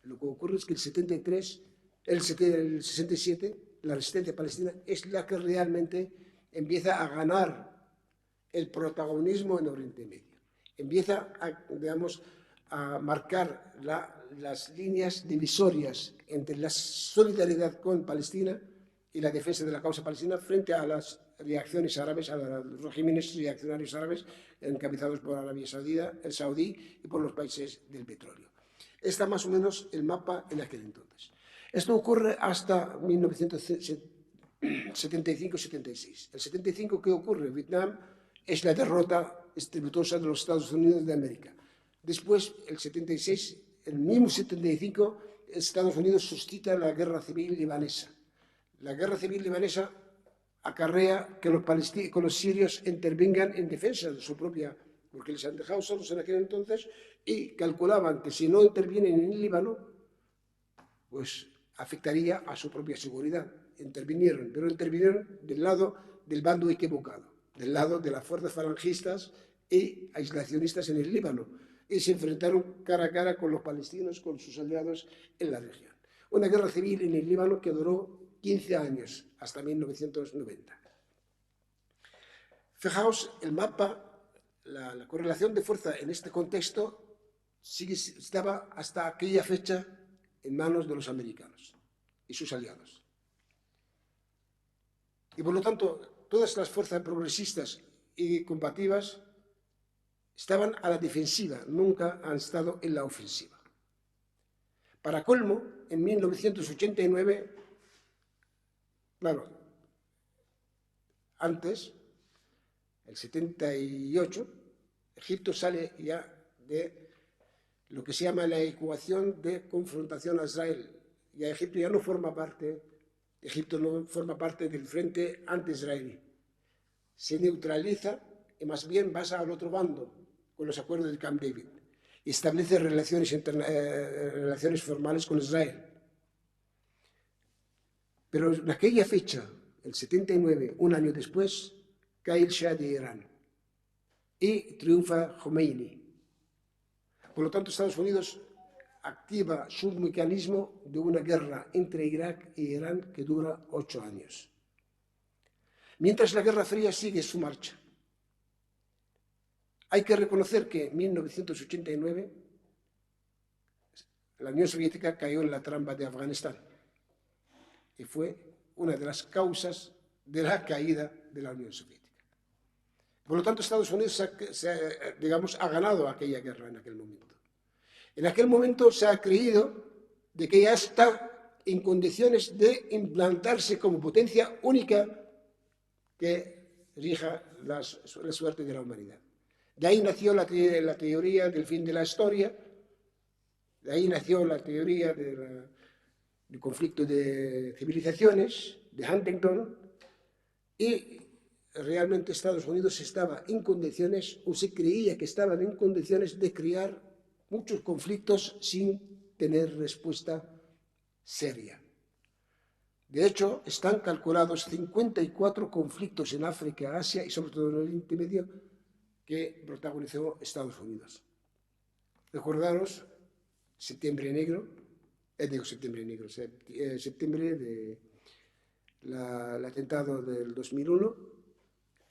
lo que ocurre es que el 73, el 67, la resistencia palestina es la que realmente empieza a ganar el protagonismo en Oriente Medio. Empieza digamos, a marcar las líneas divisorias entre la solidaridad con Palestina y la defensa de la causa palestina frente a las reacciones árabes, a los regímenes reaccionarios árabes encabezados por Arabia Saudita, el Saudí y por los países del petróleo. Está más o menos el mapa en aquel entonces. Esto ocurre hasta 1975-76. El 75, ¿qué ocurre? Vietnam es la derrota estrepitosa de los Estados Unidos de América. Después, el 76, el mismo 75, Estados Unidos suscita la guerra civil libanesa. La guerra civil libanesa acarrea que los sirios intervengan en defensa de su propia, porque les han dejado solos en aquel entonces y calculaban que si no intervienen en el Líbano, pues afectaría a su propia seguridad. Intervinieron, pero intervinieron del bando equivocado, del lado de las fuerzas falangistas y aislacionistas en el Líbano, y se enfrentaron cara a cara con los palestinos, con sus aliados en la región. Una guerra civil en el Líbano que duró 15 años, hasta 1990. Fijaos, el mapa, la correlación de fuerza en este contexto estaba hasta aquella fecha en manos de los americanos y sus aliados. Y por lo tanto, todas las fuerzas progresistas y combativas estaban a la defensiva, nunca han estado en la ofensiva. Para colmo, en 1989, claro, antes, el 78, Egipto sale ya de lo que se llama la ecuación de confrontación a Israel. Ya Egipto no forma parte del frente anti-israelí. Se neutraliza y más bien pasa al otro bando con los acuerdos de Camp David y establece relaciones formales con Israel. Pero en aquella fecha, el 79, un año después, cae el Shah de Irán y triunfa Khomeini. Por lo tanto, Estados Unidos activa su mecanismo de una guerra entre Irak e Irán que dura 8 años. Mientras la Guerra Fría sigue su marcha. Hay que reconocer que en 1989 la Unión Soviética cayó en la trampa de Afganistán y fue una de las causas de la caída de la Unión Soviética. Por lo tanto, Estados Unidos ha ganado aquella guerra en aquel momento. En aquel momento se ha creído de que ya está en condiciones de implantarse como potencia única que rija la suerte de la humanidad. De ahí nació la teoría del fin de la historia, de ahí nació la teoría del conflicto de civilizaciones, de Huntington, y realmente Estados Unidos estaba en condiciones, o se creía que estaban en condiciones de crear muchos conflictos sin tener respuesta seria. De hecho, están calculados 54 conflictos en África, Asia y sobre todo en el Oriente Medio que protagonizó Estados Unidos. Recordaros septiembre negro del atentado del 2001.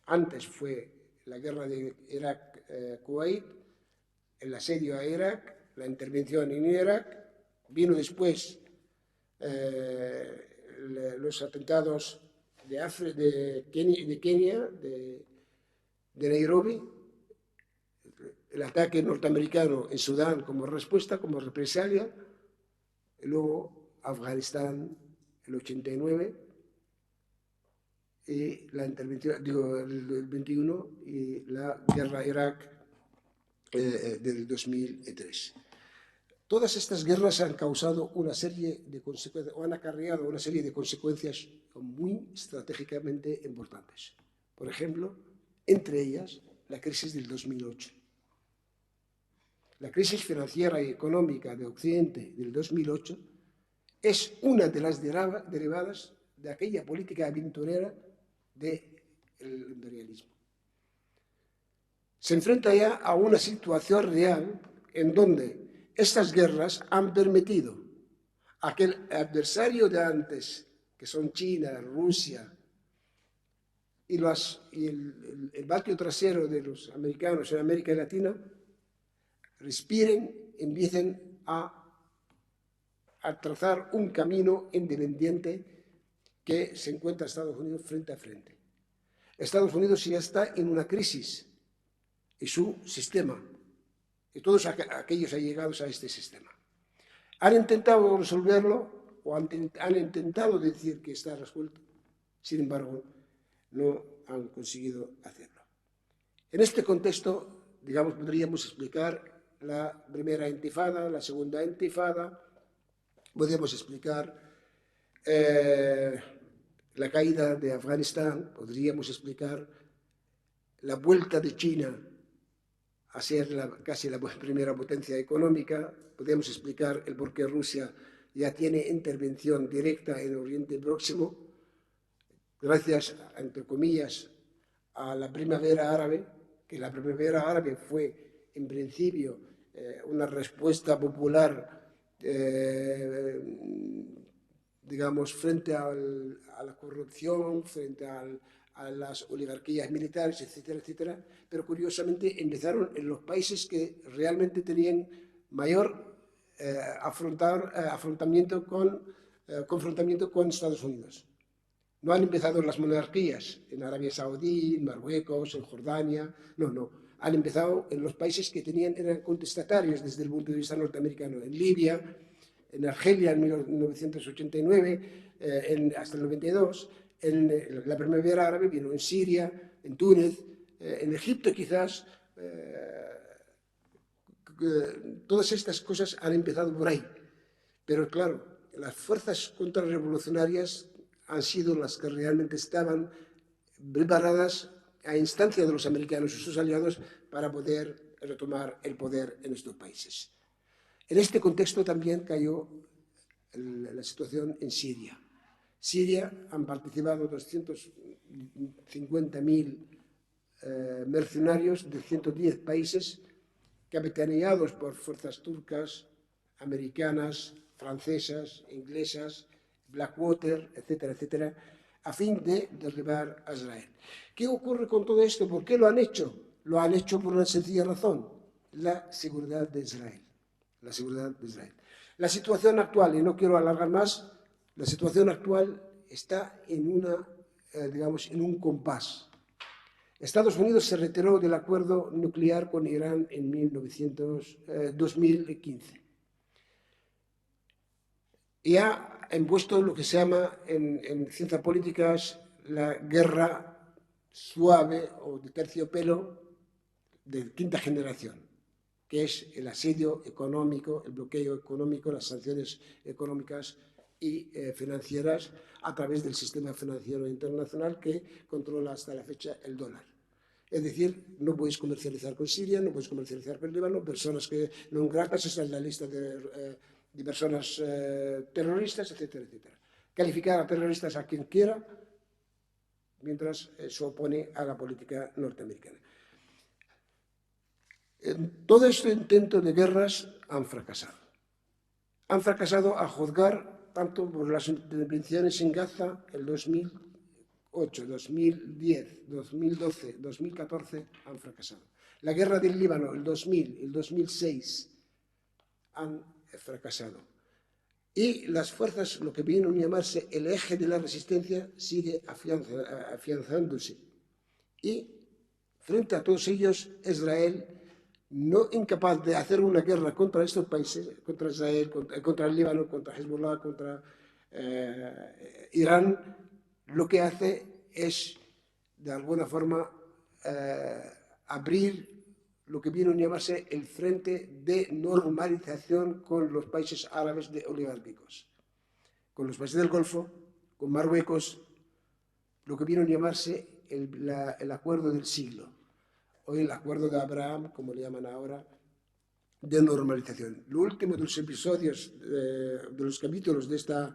Antes fue la guerra de Irak-Kuwait, el asedio a Irak, la intervención en Irak. Vino después los atentados de Kenia, de Nairobi, el ataque norteamericano en Sudán como respuesta, como represalia, y luego Afganistán, el 89, y la intervención, el 21, y la guerra Irak del 2003. Todas estas guerras han causado una serie de consecuencias, o han acarreado una serie de consecuencias muy estratégicamente importantes. Por ejemplo, entre ellas, la crisis del 2008. La crisis financiera y económica de Occidente del 2008 es una de las derivadas de aquella política aventurera del imperialismo. Se enfrenta ya a una situación real en donde estas guerras han permitido a aquel adversario de antes, que son China, Rusia, y el patio trasero de los americanos en América Latina, respiren, empiecen a trazar un camino independiente que se encuentra Estados Unidos frente a frente. Estados Unidos ya está en una crisis y su sistema, y todos aquellos allegados a este sistema. Han intentado resolverlo o han intentado decir que está resuelto, sin embargo, no han conseguido hacerlo. En este contexto, digamos, podríamos explicar la primera intifada, la segunda intifada, podemos explicar la caída de Afganistán, podríamos explicar la vuelta de China a ser casi la primera potencia económica, podemos explicar el por qué Rusia ya tiene intervención directa en el Oriente Próximo, gracias, entre comillas, a la primavera árabe, que la primavera árabe fue, en principio, una respuesta popular, digamos, frente a la corrupción, frente a las oligarquías militares, etcétera, etcétera, pero curiosamente empezaron en los países que realmente tenían mayor confrontamiento con Estados Unidos. No han empezado en las monarquías, en Arabia Saudí, en Marruecos, en Jordania, no. Han empezado en los países que eran contestatarios desde el punto de vista norteamericano, en Libia, en Argelia en 1989, hasta el 92, en la primavera árabe vino en Siria, en Túnez, en Egipto quizás. Todas estas cosas han empezado por ahí. Pero claro, las fuerzas contrarrevolucionarias han sido las que realmente estaban preparadas a instancia de los americanos y sus aliados para poder retomar el poder en estos países. En este contexto también cayó la situación en Siria. Siria han participado 250.000 mercenarios de 110 países capitaneados por fuerzas turcas, americanas, francesas, inglesas, Blackwater, etcétera, etcétera, a fin de derribar a Israel. ¿Qué ocurre con todo esto? ¿Por qué lo han hecho? Lo han hecho por una sencilla razón: la seguridad de Israel. La seguridad de Israel. La situación actual, y no quiero alargar más, la situación actual está en en un compás. Estados Unidos se retiró del acuerdo nuclear con Irán en 2015 y ha impuesto lo que se llama en ciencias políticas la guerra suave o de terciopelo de quinta generación, que es el asedio económico, el bloqueo económico, las sanciones económicas y financieras a través del sistema financiero internacional que controla hasta la fecha el dólar. Es decir, no puedes comercializar con Siria, no puedes comercializar con el Líbano, personas que no gratas están en la lista de personas terroristas, etcétera, etcétera. Calificar a terroristas a quien quiera, mientras se opone a la política norteamericana. Todo este intento de guerras han fracasado. Han fracasado a juzgar tanto por las intervenciones en Gaza el 2008, 2010, 2012, 2014 han fracasado. La guerra del Líbano, el 2000, el 2006 han fracasado. Y las fuerzas, lo que viene a llamarse el eje de la resistencia, sigue afianzándose. Y frente a todos ellos, Israel, no incapaz de hacer una guerra contra estos países, contra Israel, contra el Líbano, contra Hezbollah, contra Irán, lo que hace es, de alguna forma, abrir lo que viene a llamarse el frente de normalización con los países árabes oligárquicos, con los países del Golfo, con Marruecos, lo que viene a llamarse el acuerdo del siglo, o el acuerdo de Abraham, como le llaman ahora, de normalización. Lo último de los episodios, de los capítulos de esta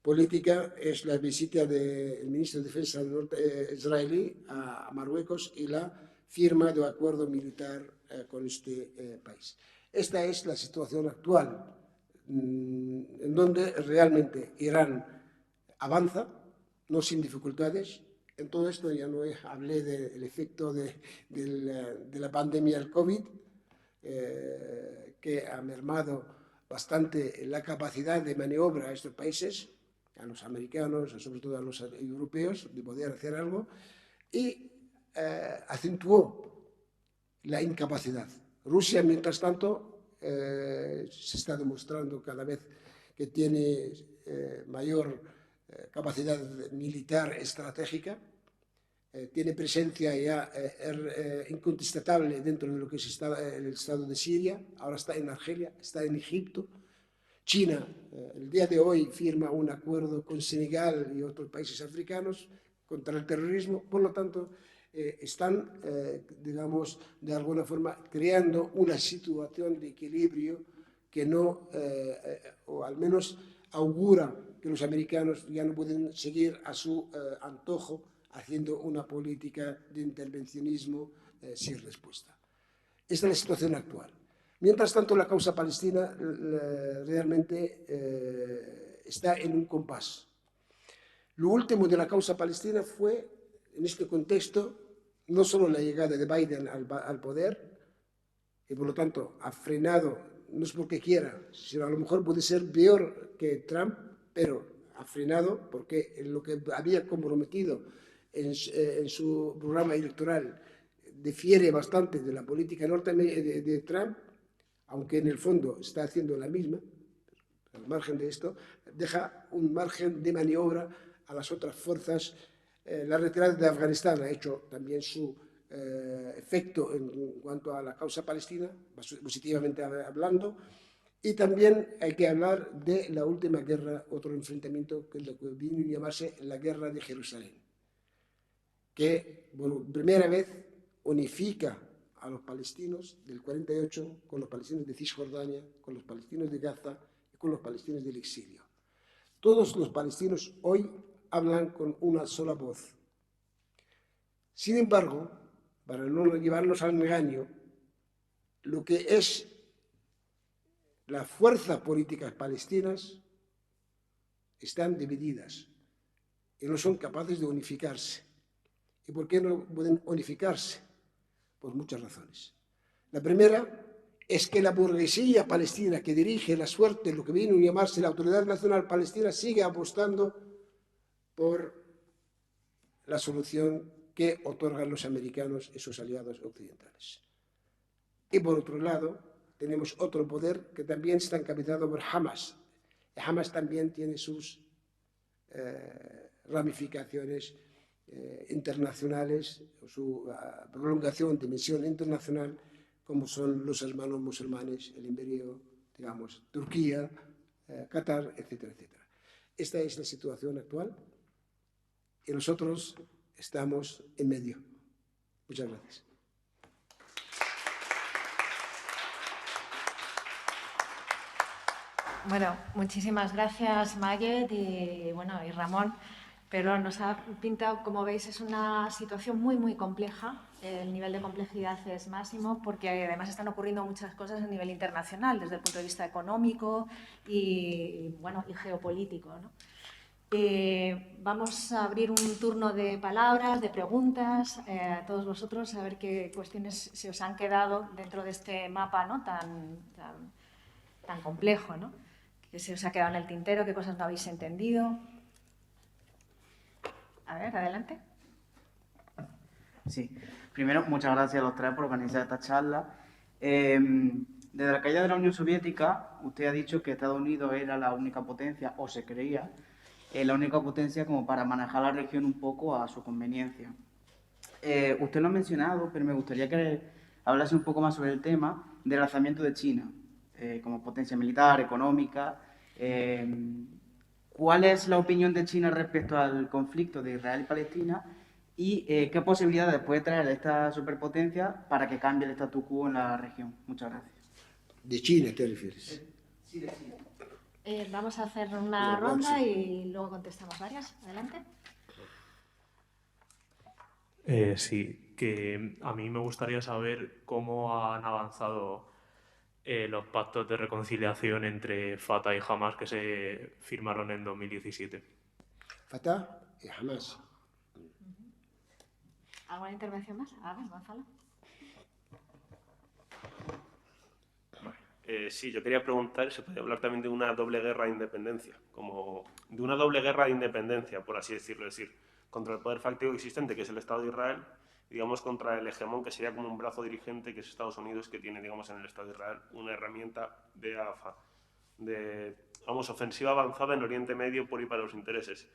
política es la visita del ministro de Defensa israelí a Marruecos y la firma de acuerdo militar con este país. Esta es la situación actual, en donde realmente Irán avanza, no sin dificultades. En todo esto ya no hablé del efecto de la pandemia del COVID, que ha mermado bastante la capacidad de maniobra a estos países, a los americanos, sobre todo a los europeos, de poder hacer algo, y acentuó la incapacidad. Rusia, mientras tanto, se está demostrando cada vez que tiene mayor capacidad militar estratégica, tiene presencia ya incontestable dentro de lo que es el Estado de Siria, ahora está en Argelia, está en Egipto. China, el día de hoy, firma un acuerdo con Senegal y otros países africanos contra el terrorismo. Por lo tanto, están, digamos, de alguna forma creando una situación de equilibrio que no, o al menos augura que los americanos ya no pueden seguir a su antojo haciendo una política de intervencionismo sin respuesta. Esta es la situación actual. Mientras tanto, la causa palestina realmente está en un compás. Lo último de la causa palestina fue, en este contexto, no solo la llegada de Biden al poder, y por lo tanto ha frenado, no es porque quiera, sino a lo mejor puede ser peor que Trump, pero ha frenado porque en lo que había comprometido en su programa electoral difiere bastante de la política de Trump, aunque en el fondo está haciendo la misma. Al margen de esto, deja un margen de maniobra a las otras fuerzas. La retirada de Afganistán ha hecho también su efecto en cuanto a la causa palestina, positivamente hablando, y también hay que hablar de la última guerra, otro enfrentamiento que es lo que viene a llamarse la guerra de Jerusalén, que por primera vez unifica a los palestinos del 48 con los palestinos de Cisjordania, con los palestinos de Gaza y con los palestinos del exilio. Todos los palestinos hoy hablan con una sola voz. Sin embargo, para no llevarnos al engaño, lo que es las fuerzas políticas palestinas están divididas y no son capaces de unificarse. ¿Y por qué no pueden unificarse? Por muchas razones. La primera es que la burguesía palestina que dirige la suerte, lo que vino a llamarse la Autoridad Nacional Palestina, sigue apostando por la solución que otorgan los americanos y sus aliados occidentales. Y por otro lado, tenemos otro poder que también está encabezado por Hamas. Hamas también tiene sus ramificaciones internacionales, su prolongación de misión internacional, como son los hermanos musulmanes, el imperio, digamos, Turquía, Qatar, etcétera, etcétera. Esta es la situación actual y nosotros estamos en medio. Muchas gracias. Bueno, muchísimas gracias, Mayet y Ramón. Pero nos ha pintado, como veis, es una situación muy, muy compleja. El nivel de complejidad es máximo porque además están ocurriendo muchas cosas a nivel internacional, desde el punto de vista económico y geopolítico, ¿no? Vamos a abrir un turno de palabras, de preguntas a todos vosotros, a ver qué cuestiones se os han quedado dentro de este mapa, ¿no? tan complejo, ¿no? ¿Qué se os ha quedado en el tintero? ¿Qué cosas no habéis entendido? A ver, adelante. Sí, primero, muchas gracias a los tres por organizar esta charla. Desde la caída de la Unión Soviética, usted ha dicho que Estados Unidos era la única potencia, o se creía, la única potencia como para manejar la región un poco a su conveniencia. Usted lo ha mencionado, pero me gustaría que hablase un poco más sobre el tema del alzamiento de China como potencia militar, económica. ¿Cuál es la opinión de China respecto al conflicto de Israel y Palestina? ¿Y qué posibilidades puede traer esta superpotencia para que cambie el statu quo en la región? Muchas gracias. ¿De China te refieres? Sí, de China. Vamos a hacer una ronda y luego contestamos varias. Adelante. Sí, que a mí me gustaría saber cómo han avanzado los pactos de reconciliación entre Fatah y Hamas que se firmaron en 2017. Fatah y Hamas. ¿Alguna intervención más? A ver, Gonzalo. Sí, yo quería preguntar, ¿se puede hablar también de una doble guerra de independencia? Como de una doble guerra de independencia, por así decirlo, es decir, contra el poder fáctico existente, que es el Estado de Israel, y, digamos, contra el hegemón, que sería como un brazo dirigente, que es Estados Unidos, que tiene, digamos, en el Estado de Israel una herramienta de ofensiva avanzada en Oriente Medio por y para los intereses.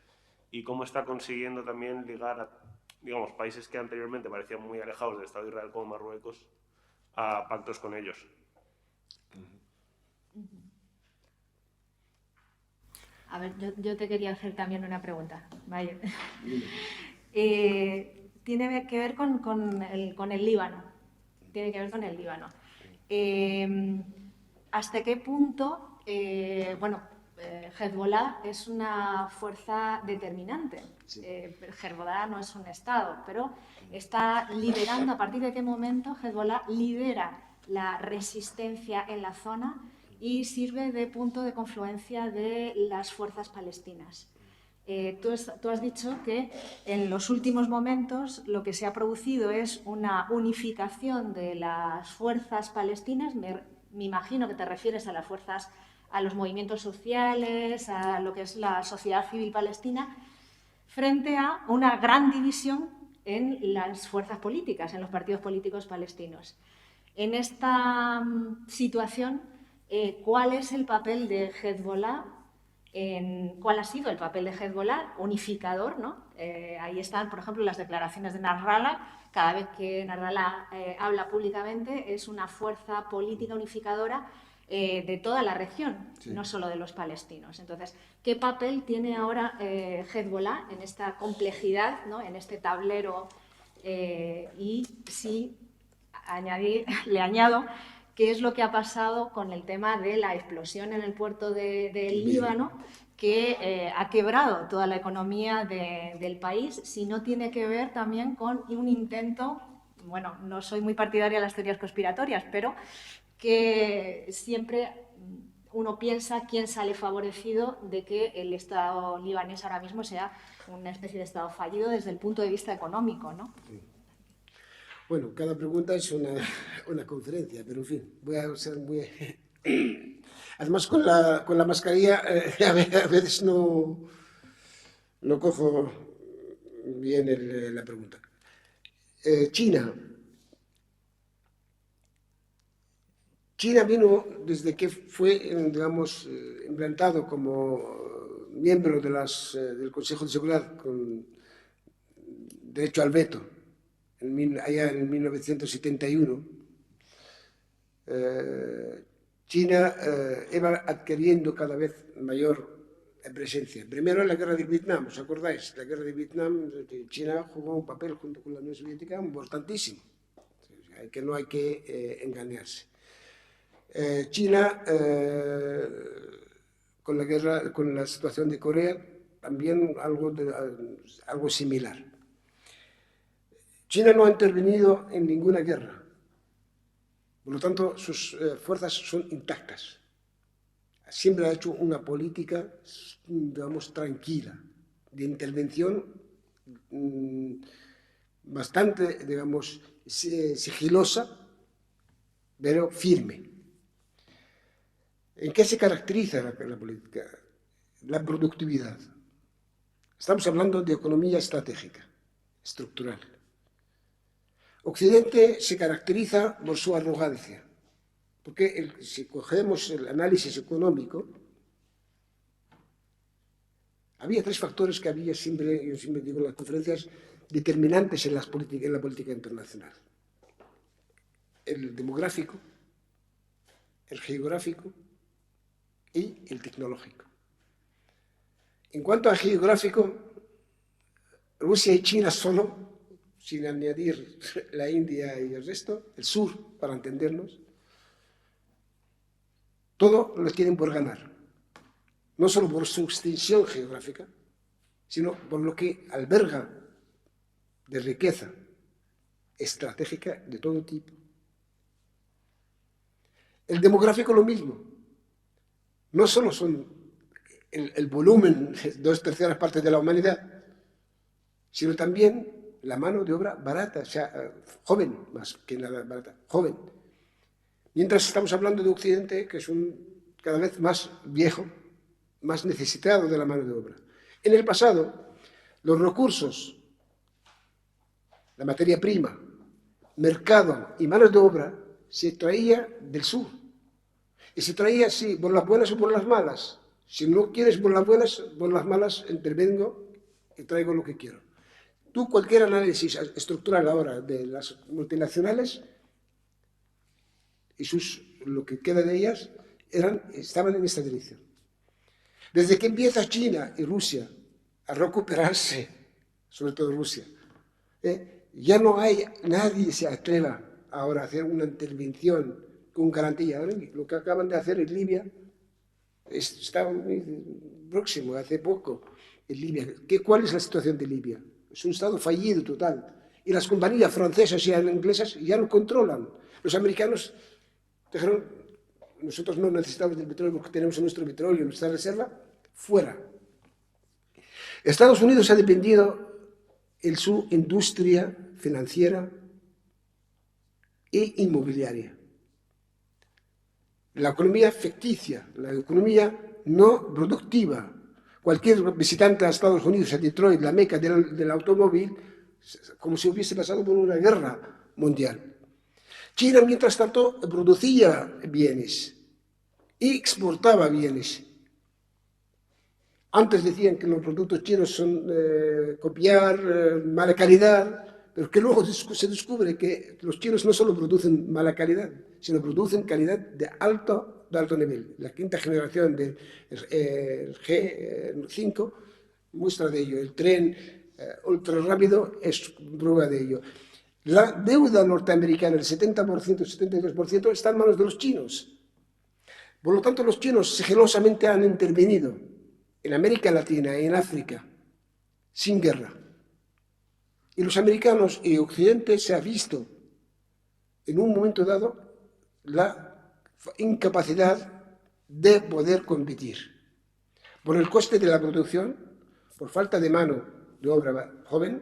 Y cómo está consiguiendo también ligar a, digamos, países que anteriormente parecían muy alejados del Estado de Israel, como Marruecos, a pactos con ellos. A ver, yo te quería hacer también una pregunta. Vaya. Tiene que ver con el Líbano. Tiene que ver con el Líbano. ¿Hasta qué punto, Hezbollah es una fuerza determinante? Sí. Hezbollah no es un Estado, pero está liderando, ¿a partir de qué momento Hezbollah lidera la resistencia en la zona y sirve de punto de confluencia de las fuerzas palestinas? Tú has dicho que en los últimos momentos lo que se ha producido es una unificación de las fuerzas palestinas. Me imagino que te refieres a las fuerzas, a los movimientos sociales, a lo que es la sociedad civil palestina, frente a una gran división en las fuerzas políticas, en los partidos políticos palestinos. En esta situación, ¿cuál es el papel de Hezbollah? ¿Cuál ha sido el papel de Hezbollah? Unificador, ¿no? Ahí están, por ejemplo, las declaraciones de Nasrallah. Cada vez que Nasrallah habla públicamente, es una fuerza política unificadora de toda la región, sí, no solo de los palestinos. Entonces, ¿qué papel tiene ahora Hezbollah en esta complejidad, ¿no? En este tablero? Y si le añado qué es lo que ha pasado con el tema de la explosión en el puerto del Líbano, que ha quebrado toda la economía del país, si no tiene que ver también con un intento bueno, no soy muy partidaria de las teorías conspiratorias, pero que siempre uno piensa quién sale favorecido de que el Estado libanés ahora mismo sea una especie de Estado fallido desde el punto de vista económico, ¿no? Bueno, cada pregunta es una conferencia, pero en fin, voy a ser muy... Además, con la mascarilla a veces no cojo bien la pregunta. China. China vino desde que fue, digamos, implantado como miembro del Consejo de Seguridad con derecho al veto, allá en 1971. China iba adquiriendo cada vez mayor presencia. Primero en la guerra de Vietnam, ¿os acordáis? La guerra de Vietnam, China jugó un papel junto con la Unión Soviética importantísimo, que no hay que engañarse. China, con la situación de Corea, también algo similar. China no ha intervenido en ninguna guerra, por lo tanto sus fuerzas son intactas. Siempre ha hecho una política, digamos, tranquila, de intervención bastante, digamos, sigilosa, pero firme. ¿En qué se caracteriza la política? La productividad. Estamos hablando de economía estratégica, estructural. Occidente se caracteriza por su arrogancia, porque si cogemos el análisis económico, había tres factores que yo siempre digo en las conferencias, determinantes en la política internacional. El demográfico, el geográfico y el tecnológico. En cuanto al geográfico, Rusia y China solo, sin añadir la India y el resto, el sur, para entendernos, todo lo tienen por ganar. No solo por su extensión geográfica, sino por lo que alberga de riqueza estratégica de todo tipo. El demográfico lo mismo. No solo son el volumen, 2/3 partes de la humanidad, sino también la mano de obra barata, o sea, joven, más que nada barata, joven. Mientras estamos hablando de Occidente, que es cada vez más viejo, más necesitado de la mano de obra. En el pasado, los recursos, la materia prima, mercado y mano de obra se traía del sur. Y se traía así, por las buenas o por las malas. Si no quieres por las buenas, por las malas, intervengo y traigo lo que quiero. Tú, cualquier análisis estructural ahora de las multinacionales y lo que queda de ellas, estaban en esta dirección. Desde que empieza China y Rusia a recuperarse, sobre todo Rusia, ya no hay, nadie se atreva ahora a hacer una intervención con garantía. Lo que acaban de hacer en Libia está muy próximo, hace poco, en Libia. ¿Cuál es la situación de Libia? Es un estado fallido total. Y las compañías francesas y inglesas ya lo controlan. Los americanos dijeron, nosotros no necesitamos del petróleo porque tenemos nuestro petróleo, nuestra reserva, fuera. Estados Unidos ha dependido en su industria financiera e inmobiliaria. La economía ficticia, la economía no productiva. Cualquier visitante a Estados Unidos, a Detroit, la meca del automóvil, como si hubiese pasado por una guerra mundial. China, mientras tanto, producía bienes y exportaba bienes. Antes decían que los productos chinos son copiar, mala calidad, pero que luego se descubre que los chinos no solo producen mala calidad, sino producen calidad de alto nivel. La quinta generación del G5 muestra de ello. El tren ultra rápido es prueba de ello. La deuda norteamericana, el 70%, el 72%, está en manos de los chinos. Por lo tanto, los chinos sigilosamente han intervenido en América Latina y en África, sin guerra. Y los americanos y Occidente se ha visto en un momento dado, la incapacidad de poder competir por el coste de la producción, por falta de mano de obra joven,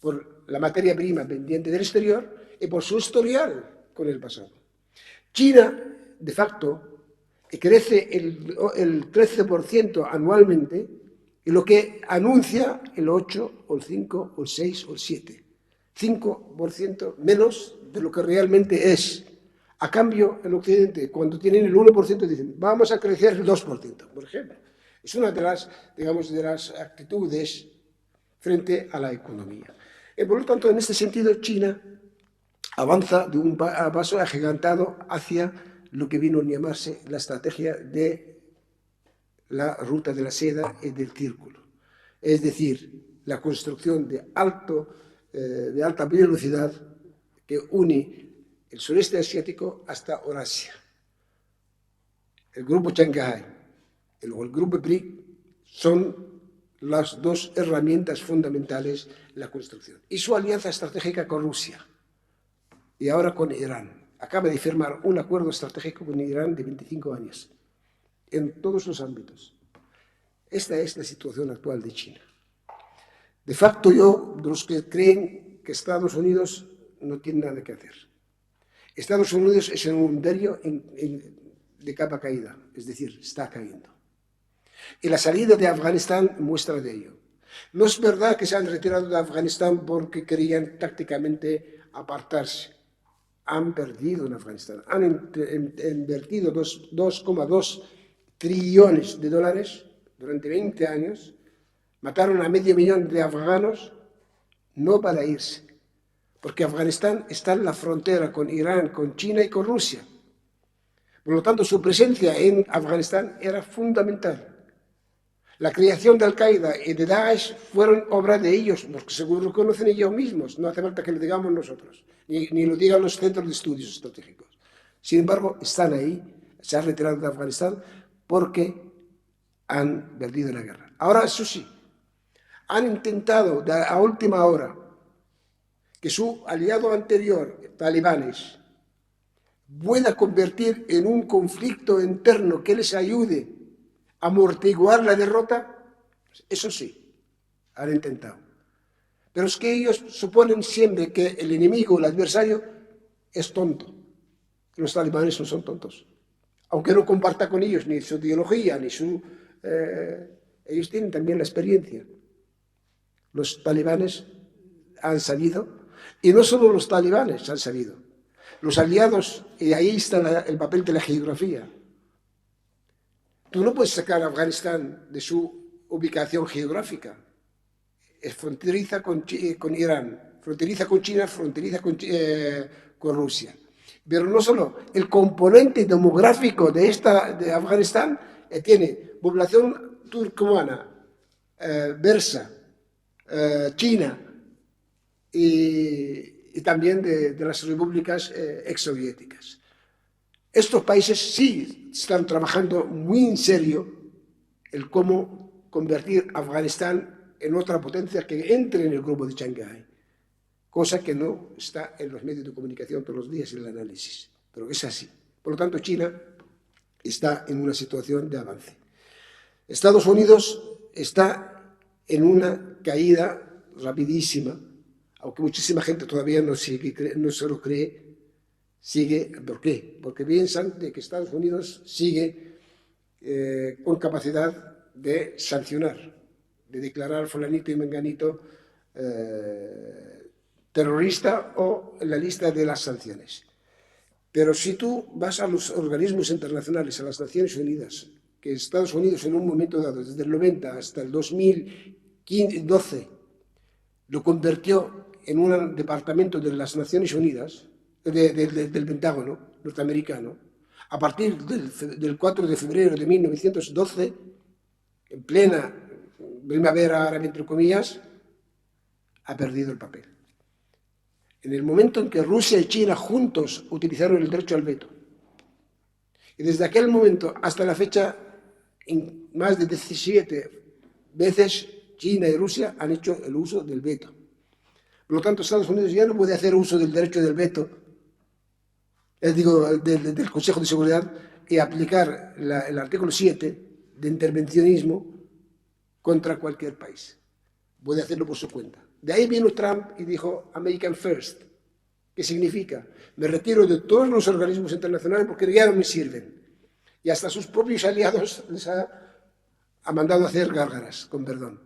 por la materia prima pendiente del exterior y por su historial con el pasado. China, de facto, crece el 13% anualmente, y lo que anuncia el 8, o el 5, o el 6, o el 7. 5% menos de lo que realmente es. A cambio, en Occidente, cuando tienen el 1%, dicen, vamos a crecer el 2%, por ejemplo. Es una de las, digamos, de las actitudes frente a la economía. Y por lo tanto, en este sentido, China avanza de un paso agigantado hacia lo que vino a llamarse la estrategia de la ruta de la seda y del círculo. Es decir, la construcción de alta velocidad que une el sureste asiático hasta Eurasia. El grupo Shanghái y luego el grupo BRIC son las dos herramientas fundamentales de la construcción. Y su alianza estratégica con Rusia y ahora con Irán. Acaba de firmar un acuerdo estratégico con Irán de 25 años, en todos los ámbitos. Esta es la situación actual de China. De facto, yo, de los que creen que Estados Unidos no tiene nada que hacer. Estados Unidos es un imperio de capa caída, es decir, está cayendo. Y la salida de Afganistán muestra de ello. No es verdad que se han retirado de Afganistán porque querían tácticamente apartarse. Han perdido en Afganistán. Han invertido 2,2 trillones de dólares durante 20 años. Mataron a 500.000 de afganos, no para irse. Porque Afganistán está en la frontera con Irán, con China y con Rusia. Por lo tanto, su presencia en Afganistán era fundamental. La creación de Al-Qaeda y de Daesh fueron obra de ellos, porque seguro lo conocen ellos mismos, no hace falta que lo digamos nosotros, ni lo digan los centros de estudios estratégicos. Sin embargo, están ahí, se han retirado de Afganistán porque han perdido la guerra. Ahora, eso sí, han intentado a última hora que su aliado anterior, talibanes, pueda convertir en un conflicto interno que les ayude a amortiguar la derrota. Eso sí, han intentado. Pero es que ellos suponen siempre que el enemigo, el adversario, es tonto. Los talibanes no son tontos. Aunque no comparta con ellos ni su ideología, ni su... ellos tienen también la experiencia. Los talibanes han salido, y no solo los talibanes han salido, los aliados, y ahí está el papel de la geografía. Tú no puedes sacar a Afganistán de su ubicación geográfica. Es fronteriza con Irán, fronteriza con China, fronteriza con Rusia. Pero no solo, el componente demográfico de Afganistán tiene población turcomana, persa, china y también de las repúblicas exsoviéticas. Estos países sí están trabajando muy en serio el cómo convertir a Afganistán en otra potencia que entre en el grupo de Shanghái, cosa que no está en los medios de comunicación todos los días en el análisis, pero es así. Por lo tanto, China está en una situación de avance. Estados Unidos está en una caída rapidísima, aunque muchísima gente todavía no se lo cree. ¿Por qué? Porque piensan de que Estados Unidos sigue con capacidad de sancionar, de declarar fulanito y menganito terrorista o en la lista de las sanciones. Pero si tú vas a los organismos internacionales, a las Naciones Unidas, que Estados Unidos en un momento dado, desde el 90 hasta el 2012, lo convirtió en un departamento de las Naciones Unidas, del Pentágono norteamericano, a partir del 4 de febrero de 1912, en plena primavera árabe, entre comillas, ha perdido el papel. En el momento en que Rusia y China juntos utilizaron el derecho al veto, y desde aquel momento hasta la fecha, en más de 17 veces China y Rusia han hecho el uso del veto. Por lo tanto, Estados Unidos ya no puede hacer uso del derecho del veto del Consejo de Seguridad y aplicar el artículo 7 de intervencionismo contra cualquier país. Puede hacerlo por su cuenta. De ahí vino Trump y dijo American First, que significa me retiro de todos los organismos internacionales porque ya no me sirven. Y hasta sus propios aliados les ha mandado a hacer gárgaras, con perdón.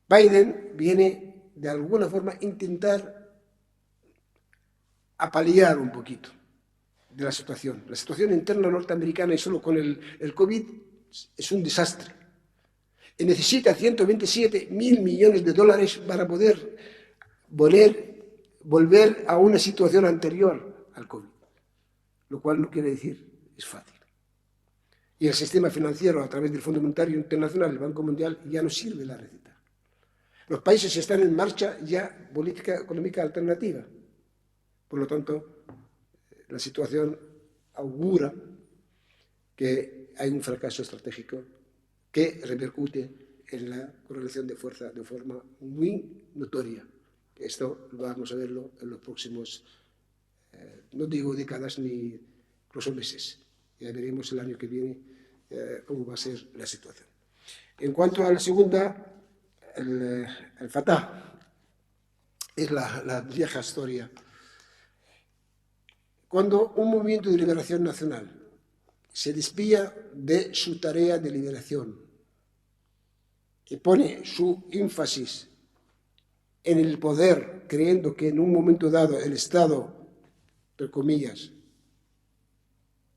Biden viene de alguna forma a intentar paliar un poquito de la situación. La situación interna norteamericana y solo con el COVID es un desastre. Y necesita 127.000 millones de dólares para poder volver a una situación anterior al COVID, lo cual no quiere decir es fácil. Y el sistema financiero, a través del Fondo Monetario Internacional, el Banco Mundial, ya no sirve la receta. Los países están en marcha ya política económica alternativa. Por lo tanto, la situación augura que hay un fracaso estratégico que repercute en la correlación de fuerza de forma muy notoria. Esto vamos a verlo en los próximos, no digo décadas ni incluso meses. Ya veremos el año que viene cómo va a ser la situación. En cuanto a la segunda, el Fatah es la vieja historia. Cuando un movimiento de liberación nacional se despía de su tarea de liberación y pone su énfasis en el poder, creyendo que en un momento dado el Estado, entre comillas,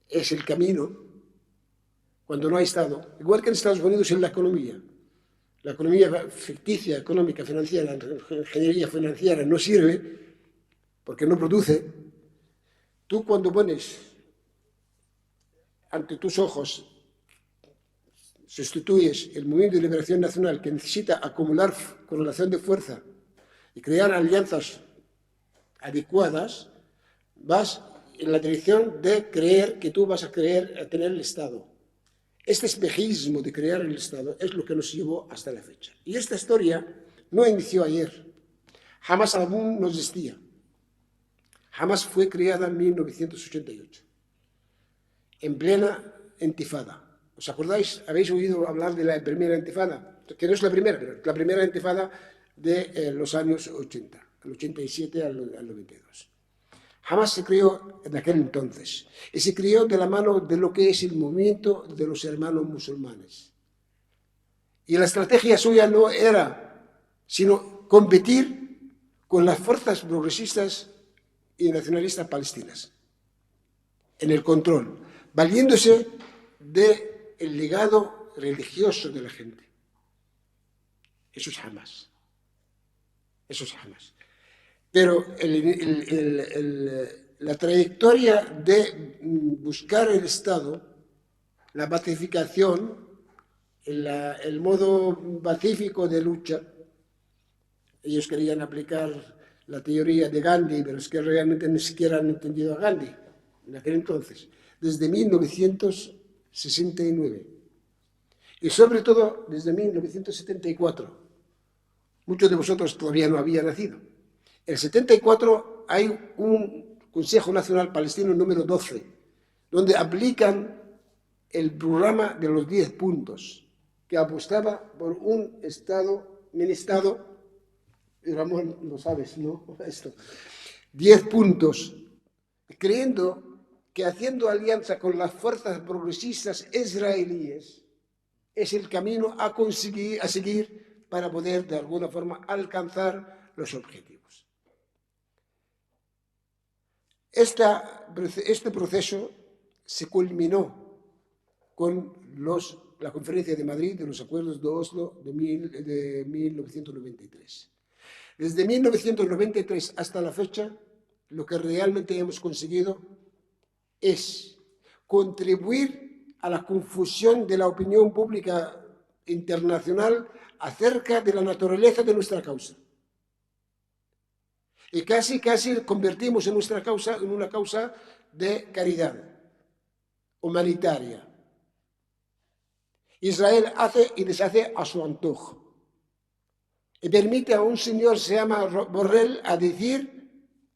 es el camino, cuando no hay Estado, igual que en Estados Unidos en la economía ficticia, económica, financiera, la ingeniería financiera no sirve porque no produce. Tú cuando pones ante tus ojos, sustituyes el movimiento de liberación nacional que necesita acumular correlación de fuerza y crear alianzas adecuadas, vas en la dirección de creer que tú vas a tener el Estado. Este espejismo de crear el Estado es lo que nos llevó hasta la fecha. Y esta historia no inició ayer. Hamas aún no existía. Hamas fue creada en 1988, en plena intifada. ¿Os acordáis? ¿Habéis oído hablar de la primera intifada? Que no es la primera, pero la primera intifada de los años 80, del 87 al 92. Hamas se creó en aquel entonces y se creó de la mano de lo que es el movimiento de los hermanos musulmanes. Y la estrategia suya no era sino competir con las fuerzas progresistas y nacionalistas palestinas en el control, valiéndose del legado religioso de la gente. Eso es Hamas. Eso es Hamas. Pero la trayectoria de buscar el Estado, la pacificación, el modo pacífico de lucha, ellos querían aplicar la teoría de Gandhi, pero es que realmente ni siquiera han entendido a Gandhi en aquel entonces, desde 1969 y sobre todo desde 1974. Muchos de vosotros todavía no habían nacido. En el 74 hay un Consejo Nacional Palestino número 12, donde aplican el programa de los 10 puntos, que apostaba por un Estado, mini-Estado, Ramón, lo sabes, ¿no? Esto. 10 puntos, creyendo que haciendo alianza con las fuerzas progresistas israelíes es el camino a seguir para poder de alguna forma alcanzar los objetivos. Este proceso se culminó con la Conferencia de Madrid de los Acuerdos de Oslo de 1993. Desde 1993 hasta la fecha, lo que realmente hemos conseguido es contribuir a la confusión de la opinión pública internacional acerca de la naturaleza de nuestra causa. Y casi convertimos en nuestra causa en una causa de caridad humanitaria. Israel hace y deshace a su antojo. Y permite a un señor, se llama Borrell, a decir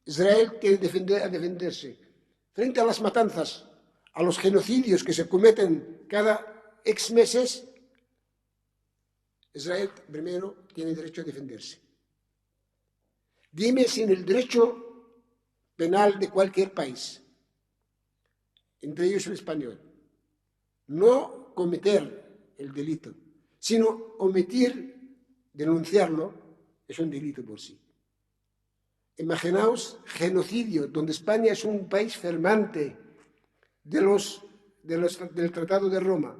Israel tiene que defenderse frente a las matanzas, a los genocidios que se cometen cada X meses. Israel primero tiene derecho a defenderse. Dime si en el derecho penal de cualquier país, entre ellos el español, no cometer el delito, sino omitir denunciarlo, es un delito por sí. Imaginaos genocidio, donde España es un país firmante del Tratado de Roma,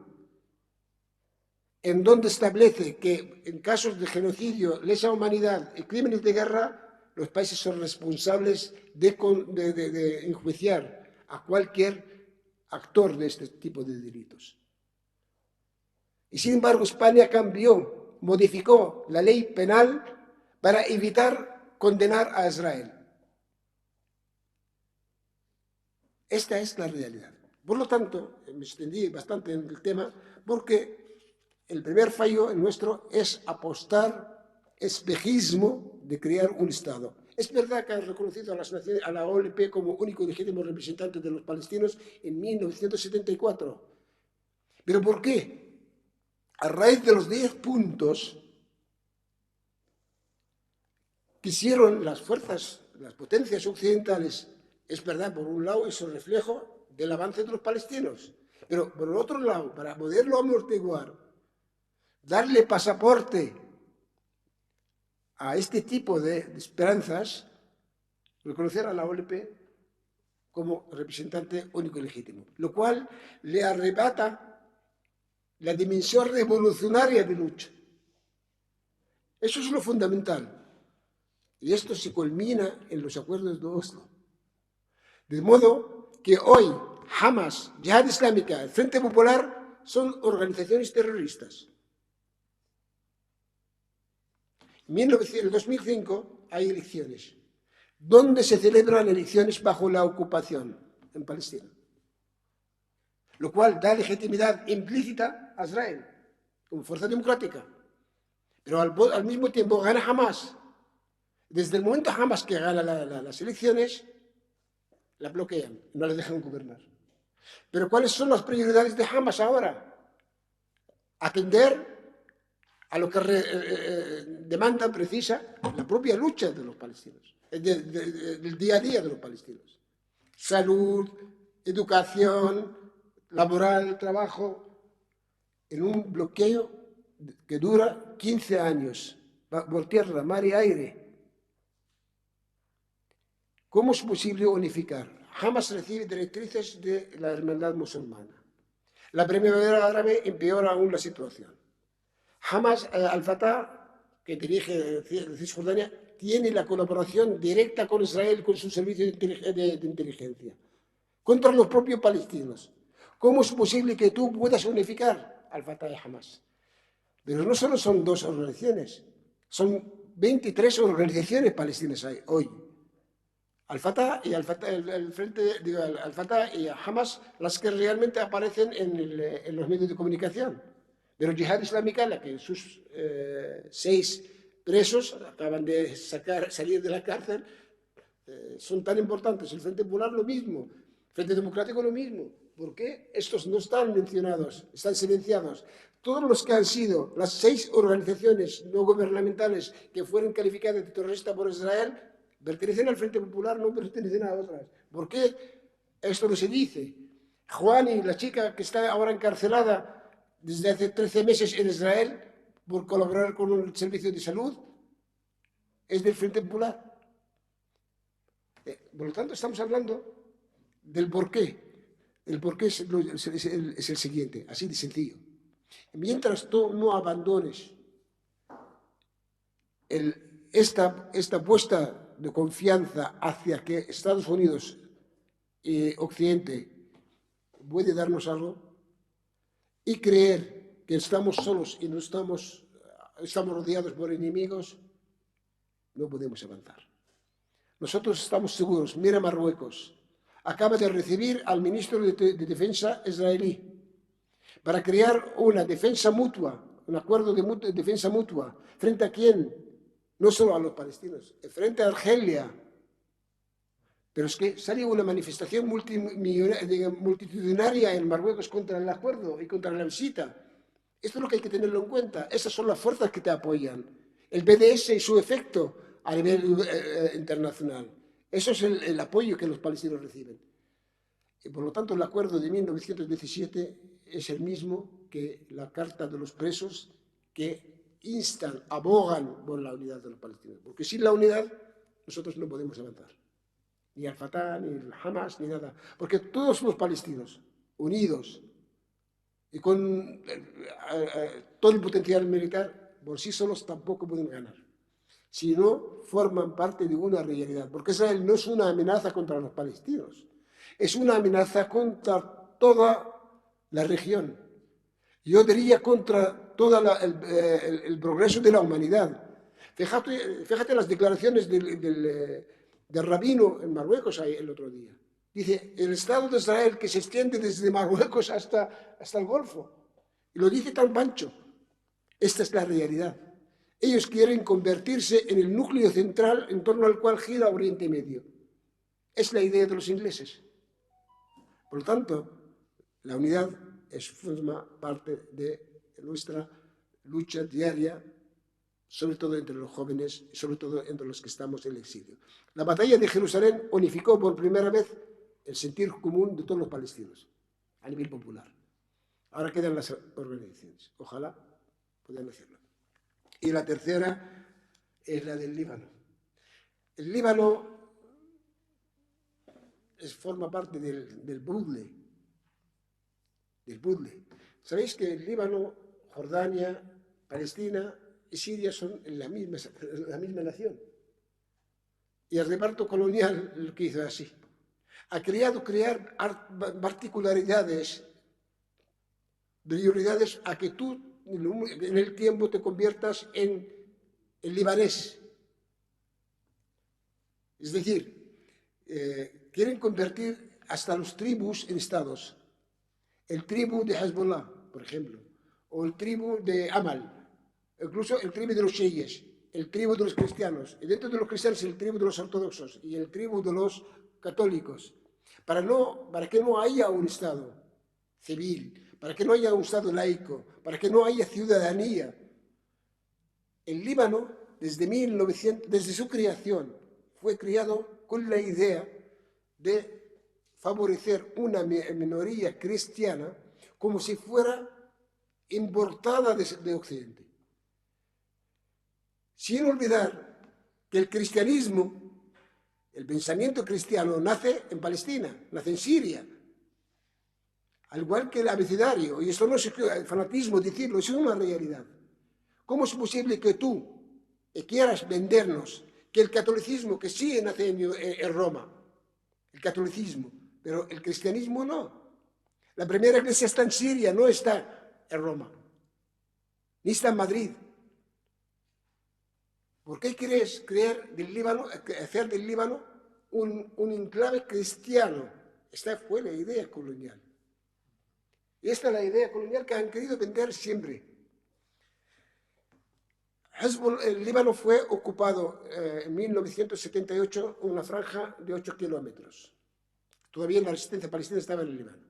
en donde establece que en casos de genocidio, lesa humanidad y crímenes de guerra, los países son responsables de enjuiciar a cualquier actor de este tipo de delitos. Y sin embargo, España cambió, modificó la ley penal para evitar condenar a Israel. Esta es la realidad. Por lo tanto, me extendí bastante en el tema, porque el primer fallo nuestro es apostar espejismo de crear un Estado. Es verdad que han reconocido a la OLP como único y legítimo representante de los palestinos en 1974. ¿Pero por qué? A raíz de los 10 puntos que hicieron las fuerzas, las potencias occidentales, es verdad, por un lado es un reflejo del avance de los palestinos, pero por el otro lado, para poderlo amortiguar, darle pasaporte a este tipo de esperanzas, reconocer a la OLP como representante único y legítimo, lo cual le arrebata la dimensión revolucionaria de lucha. Eso es lo fundamental. Y esto se culmina en los acuerdos de Oslo. De modo que hoy Hamas, Yihad Islámica, el Frente Popular son organizaciones terroristas. En el 2005 hay elecciones. ¿Dónde se celebran elecciones bajo la ocupación? En Palestina. Lo cual da legitimidad implícita a Israel como fuerza democrática. Pero al mismo tiempo gana Hamas. Desde el momento Hamas que gana las elecciones, la bloquean, no le dejan gobernar. Pero ¿cuáles son las prioridades de Hamas ahora? Atender a lo que demanda, precisa la propia lucha de los palestinos, del día a día de los palestinos. Salud, educación, laboral, trabajo, en un bloqueo que dura 15 años, por tierra, mar y aire. ¿Cómo es posible unificar? Hamas recibe directrices de la hermandad musulmana. La primavera árabe empeora aún la situación. Hamas, al-Fatah, que dirige Cisjordania, tiene la colaboración directa con Israel, con su servicio de inteligencia, contra los propios palestinos. ¿Cómo es posible que tú puedas unificar al-Fatah y Hamas? Pero no solo son dos organizaciones, son 23 organizaciones palestinas hoy. Al-Fatah y Al-Fatah y Hamas, las que realmente aparecen en los medios de comunicación. Pero Yihad Islámica, la que sus 6 presos acaban de salir de la cárcel, son tan importantes. El Frente Popular lo mismo, el Frente Democrático lo mismo. ¿Por qué estos no están mencionados, están silenciados? Todos los que han sido las 6 organizaciones no gubernamentales que fueron calificadas de terroristas por Israel, pertenecen al Frente Popular, no pertenecen a otras. ¿Por qué esto no se dice? Juani, la chica que está ahora encarcelada desde hace 13 meses en Israel por colaborar con el servicio de salud, es del Frente Popular. Por lo tanto, estamos hablando del porqué. El porqué es el siguiente, así de sencillo. Mientras tú no abandones esta apuesta de confianza hacia que Estados Unidos y Occidente puede darnos algo, y creer que estamos solos y no estamos rodeados por enemigos, no podemos avanzar. Nosotros estamos seguros. Mira Marruecos, acaba de recibir al ministro de Defensa israelí para crear una defensa mutua, un acuerdo de defensa mutua. ¿Frente a quién? No solo a los palestinos, frente a Argelia, Pero es que salió una manifestación multitudinaria en Marruecos contra el acuerdo y contra la visita. Esto es lo que hay que tenerlo en cuenta. Esas son las fuerzas que te apoyan. El BDS y su efecto a nivel internacional. Eso es el apoyo que los palestinos reciben. Y por lo tanto, el acuerdo de 1917 es el mismo que la Carta de los Presos, que instan, abogan por la unidad de los palestinos. Porque sin la unidad nosotros no podemos avanzar. Ni al Fatah, ni el Hamas, ni nada. Porque todos los palestinos, unidos y con todo el potencial militar, por sí solos tampoco pueden ganar. Si no, forman parte de una realidad. Porque Israel no es una amenaza contra los palestinos. Es una amenaza contra toda la región. Yo diría contra todo el progreso de la humanidad. Fíjate las declaraciones del rabino en Marruecos el otro día. Dice, el Estado de Israel que se extiende desde Marruecos hasta el Golfo. Y lo dice tan pancho. Esta es la realidad. Ellos quieren convertirse en el núcleo central en torno al cual gira Oriente Medio. Es la idea de los ingleses. Por lo tanto, la unidad forma parte de nuestra lucha diaria, sobre todo entre los jóvenes y sobre todo entre los que estamos en el exilio. La batalla de Jerusalén unificó por primera vez el sentir común de todos los palestinos, a nivel popular. Ahora quedan las organizaciones. Ojalá puedan hacerlo. Y la tercera es la del Líbano. El Líbano forma parte del puzzle. Sabéis que el Líbano, Jordania, Palestina y Siria son la misma nación. Y el reparto colonial lo que hizo así. Ha crear particularidades, prioridades a que tú en el tiempo te conviertas en el libanés. Es decir, quieren convertir hasta los tribus en estados. El tribu de Hezbollah, por ejemplo, o el tribu de Amal, incluso el tribu de los chiíes, el tribu de los cristianos, y dentro de los cristianos el tribu de los ortodoxos y el tribu de los católicos, para que no haya un Estado civil, para que no haya un Estado laico, para que no haya ciudadanía. El Líbano, desde su creación, fue creado con la idea de favorecer una minoría cristiana como si fuera importada de Occidente. Sin olvidar que el cristianismo, el pensamiento cristiano, nace en Palestina, nace en Siria, al igual que el abecedario, y esto no es fanatismo decirlo, es una realidad. ¿Cómo es posible que tú quieras vendernos que el catolicismo, que sí nace en Roma, el catolicismo, pero el cristianismo no? La primera iglesia está en Siria, no está en Roma, ni está en Madrid. ¿Por qué quieres hacer del Líbano un enclave cristiano? Esta fue la idea colonial. Y esta es la idea colonial que han querido vender siempre. El Líbano fue ocupado en 1978 una franja de 8 kilómetros. Todavía la resistencia palestina estaba en el Líbano.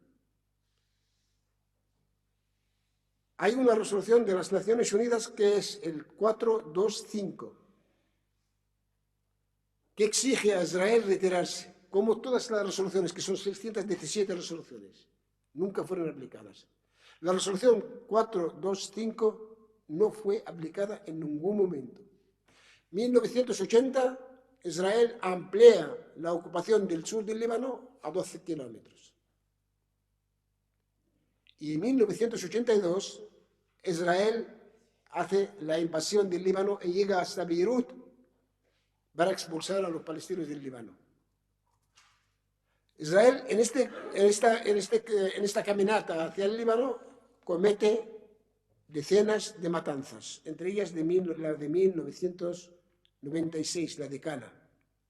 Hay una resolución de las Naciones Unidas que es el 425, que exige a Israel retirarse, como todas las resoluciones, que son 617 resoluciones, nunca fueron aplicadas. La resolución 425 no fue aplicada en ningún momento. En 1980, Israel amplía la ocupación del sur del Líbano a 12 kilómetros. Y en 1982, Israel hace la invasión del Líbano y llega hasta Beirut para expulsar a los palestinos del Líbano. Israel, en esta caminata hacia el Líbano, comete decenas de matanzas, entre ellas la de 1996, la de Cana,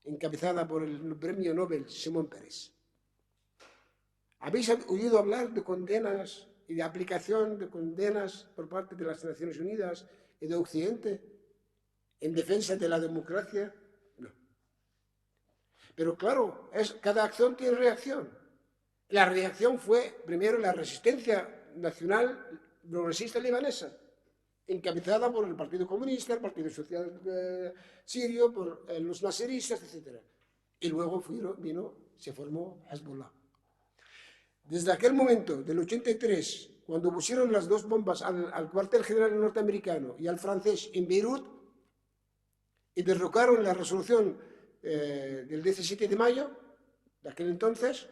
encabezada por el premio Nobel Shimon Peres. ¿Habéis oído hablar de condenas y de aplicación de condenas por parte de las Naciones Unidas y de Occidente en defensa de la democracia? No. Pero claro, cada acción tiene reacción. La reacción fue primero la resistencia nacional progresista libanesa, encabezada por el Partido Comunista, el Partido Social Sirio, por los naseristas, etc. Y luego se formó Hezbollah. Desde aquel momento, del 83, cuando pusieron las dos bombas al cuartel general norteamericano y al francés en Beirut y derrocaron la resolución del 17 de mayo, de aquel entonces,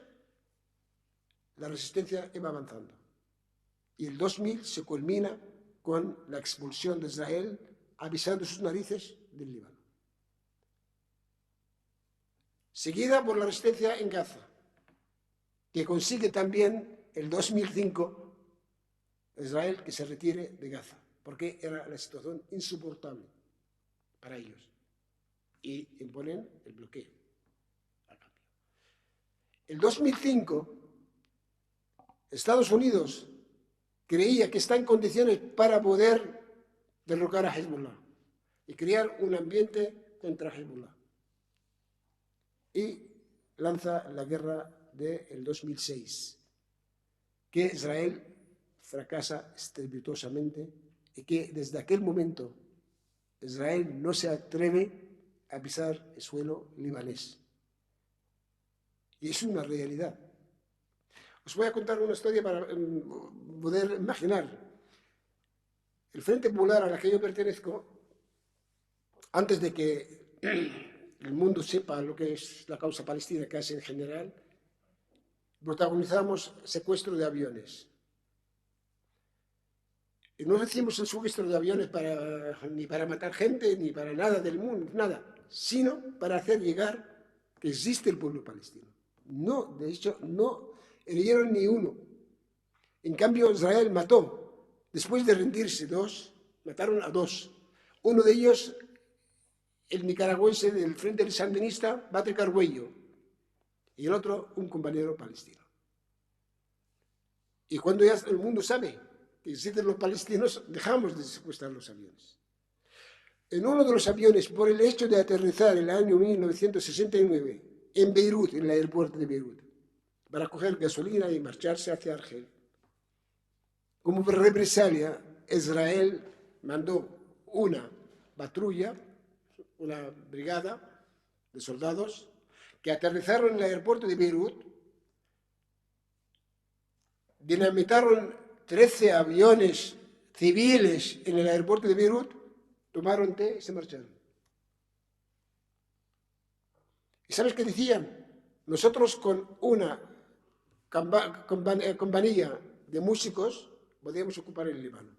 la resistencia iba avanzando. Y el 2000 se culmina con la expulsión de Israel, avisando sus narices del Líbano. Seguida por la resistencia en Gaza, que consigue también el 2005 Israel que se retire de Gaza, porque era la situación insoportable para ellos. Y imponen el bloqueo a cambio. El 2005, Estados Unidos creía que está en condiciones para poder derrocar a Hezbollah y crear un ambiente contra Hezbollah. Y lanza la guerra del 2006, que Israel fracasa estrepitosamente y que desde aquel momento Israel no se atreve a pisar el suelo libanés. Y es una realidad. Os voy a contar una historia para poder imaginar. El Frente Popular a la que yo pertenezco, antes de que el mundo sepa lo que es la causa palestina, que hace en general, protagonizamos secuestro de aviones. Y no hacíamos el secuestro de aviones ni para matar gente, ni para nada del mundo, nada, sino para hacer llegar que existe el pueblo palestino. No, de hecho, no hirieron ni uno. En cambio, Israel mató, después de rendirse mataron a dos. Uno de ellos, el nicaragüense del Frente Sandinista, Bate Carguello, y el otro, un compañero palestino. Y cuando ya el mundo sabe que existen los palestinos, dejamos de secuestrar los aviones. En uno de los aviones, por el hecho de aterrizar en el año 1969 en Beirut, en el aeropuerto de Beirut, para coger gasolina y marcharse hacia Argel, como represalia, Israel mandó una patrulla, una brigada de soldados, que aterrizaron en el aeropuerto de Beirut, dinamitaron 13 aviones civiles en el aeropuerto de Beirut, tomaron té y se marcharon. ¿Y sabes qué decían? Nosotros con una compañía de músicos podíamos ocupar el Líbano.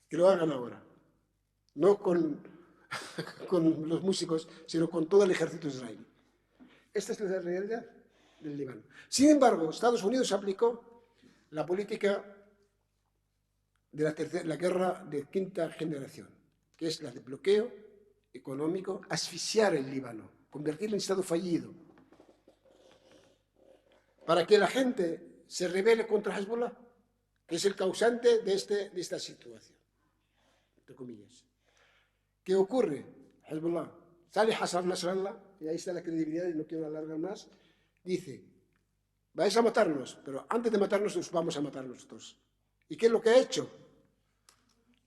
Que lo hagan ahora. No con los músicos, sino con todo el ejército israelí. Esta es la realidad del Líbano. Sin embargo, Estados Unidos aplicó la política de la guerra de quinta generación, que es la de bloqueo económico, asfixiar el Líbano, convertirlo en Estado fallido, para que la gente se rebele contra Hezbollah, que es el causante de esta situación, entre comillas. ¿Qué ocurre? Hezbollah, sale Hassan Nasrallah, y ahí está la credibilidad y no quiero alargar más, dice, vais a matarnos, pero antes de matarnos os vamos a matar nosotros. ¿Y qué es lo que ha hecho?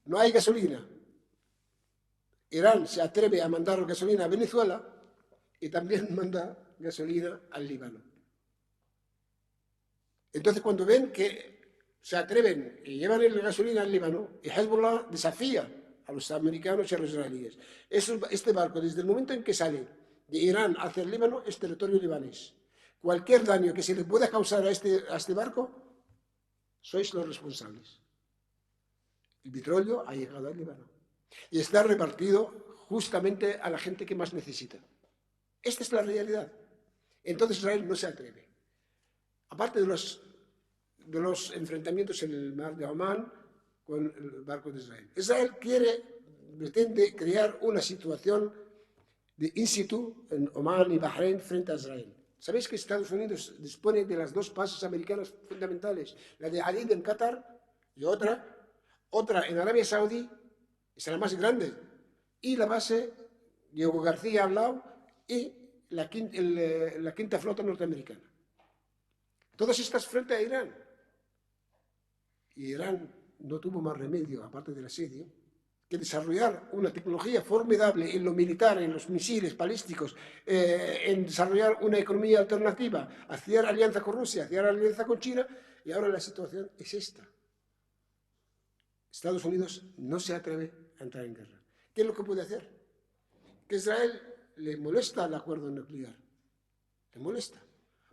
No hay gasolina. Irán se atreve a mandar gasolina a Venezuela y también manda gasolina al Líbano. Entonces, cuando ven que se atreven y llevan la gasolina al Líbano, y Hezbollah desafía a los americanos y a los israelíes. Este barco, desde el momento en que sale de Irán hacia el Líbano, es territorio libanés. Cualquier daño que se le pueda causar a este barco, sois los responsables. El petróleo ha llegado al Líbano y está repartido justamente a la gente que más necesita. Esta es la realidad. Entonces Israel no se atreve. Aparte de los enfrentamientos en el mar de Omán con el barco de Israel. Israel pretende crear una situación de in situ en Omán y Bahrein frente a Israel. ¿Sabéis que Estados Unidos dispone de las dos bases americanas fundamentales? La de Adid en Qatar y otra en Arabia Saudí, es la más grande. Y la base Diego García al lado, y la quinta flota norteamericana. Todas estas frente a Irán. Y Irán no tuvo más remedio, aparte del asedio, que desarrollar una tecnología formidable en lo militar, en los misiles balísticos, en desarrollar una economía alternativa, hacer alianza con Rusia, hacer alianza con China, y ahora la situación es esta. Estados Unidos no se atreve a entrar en guerra. ¿Qué es lo que puede hacer? Que Israel le molesta el acuerdo nuclear. Le molesta.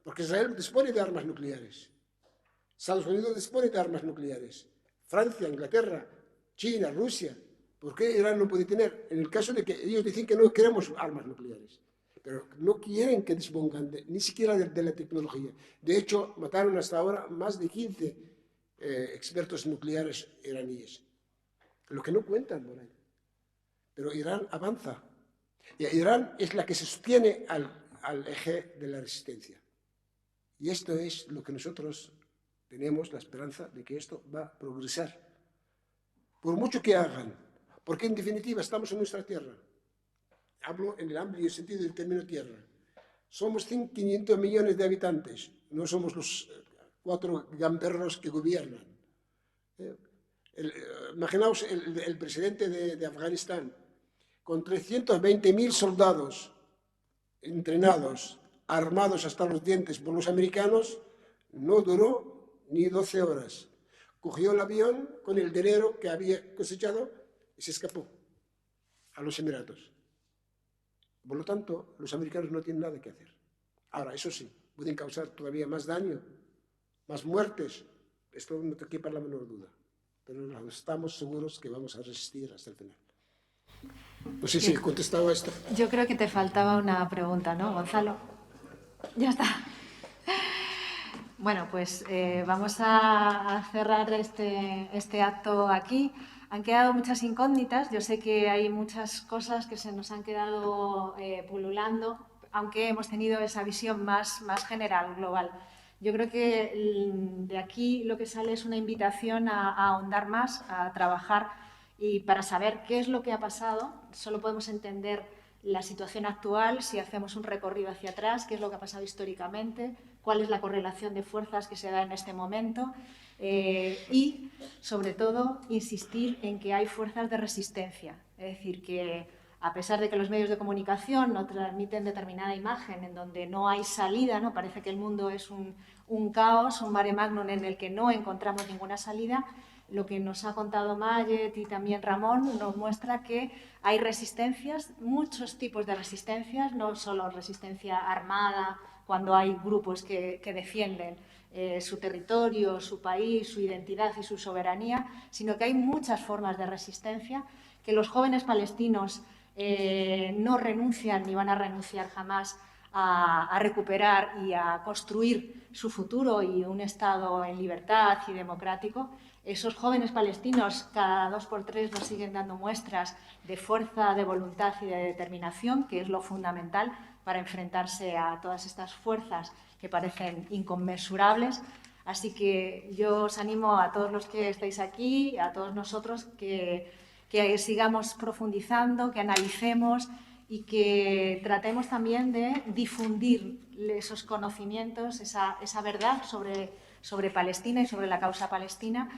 Porque Israel dispone de armas nucleares. Estados Unidos dispone de armas nucleares. Francia, Inglaterra, China, Rusia. ¿Por qué Irán no puede tener? En el caso de que ellos dicen que no queremos armas nucleares. Pero no quieren que dispongan ni siquiera de la tecnología. De hecho, mataron hasta ahora más de 15 expertos nucleares iraníes. Lo que no cuentan por ahí. Pero Irán avanza. Y Irán es la que se sostiene al eje de la resistencia. Y esto es lo que nosotros tenemos la esperanza de que esto va a progresar. Por mucho que hagan, porque en definitiva estamos en nuestra tierra. Hablo en el amplio sentido del término tierra. Somos 500 millones de habitantes, no somos los 4 gamberros que gobiernan. Imaginaos el presidente de Afganistán, con 320.000 soldados entrenados, armados hasta los dientes por los americanos, no duró ni 12 horas. Cogió el avión con el dinero que había cosechado y se escapó a los Emiratos. Por lo tanto, los americanos no tienen nada que hacer. Ahora, eso sí, pueden causar todavía más daño, más muertes. Esto no te quepa la menor duda. Pero estamos seguros que vamos a resistir hasta el final. No sé si he contestado a esto. Yo creo que te faltaba una pregunta, ¿no, Gonzalo? Ya está. Bueno, pues vamos a cerrar este acto aquí. Han quedado muchas incógnitas. Yo sé que hay muchas cosas que se nos han quedado pululando, aunque hemos tenido esa visión más general, global. Yo creo que de aquí lo que sale es una invitación a ahondar más, a trabajar y para saber qué es lo que ha pasado. Solo podemos entender la situación actual si hacemos un recorrido hacia atrás, qué es lo que ha pasado históricamente, cuál es la correlación de fuerzas que se da en este momento y, sobre todo, insistir en que hay fuerzas de resistencia. Es decir, que a pesar de que los medios de comunicación no transmiten determinada imagen en donde no hay salida, ¿no? Parece que el mundo es un caos, un mare magnum en el que no encontramos ninguna salida, lo que nos ha contado Mayet y también Ramón nos muestra que hay resistencias, muchos tipos de resistencias, no solo resistencia armada, cuando hay grupos que defienden su territorio, su país, su identidad y su soberanía, sino que hay muchas formas de resistencia, que los jóvenes palestinos no renuncian ni van a renunciar jamás a recuperar y a construir su futuro y un Estado en libertad y democrático. Esos jóvenes palestinos cada 2 por 3 nos siguen dando muestras de fuerza, de voluntad y de determinación, que es lo fundamental para enfrentarse a todas estas fuerzas que parecen inconmensurables. Así que yo os animo a todos los que estáis aquí, a todos nosotros, que sigamos profundizando, que analicemos y que tratemos también de difundir esos conocimientos, esa verdad sobre Palestina y sobre la causa palestina,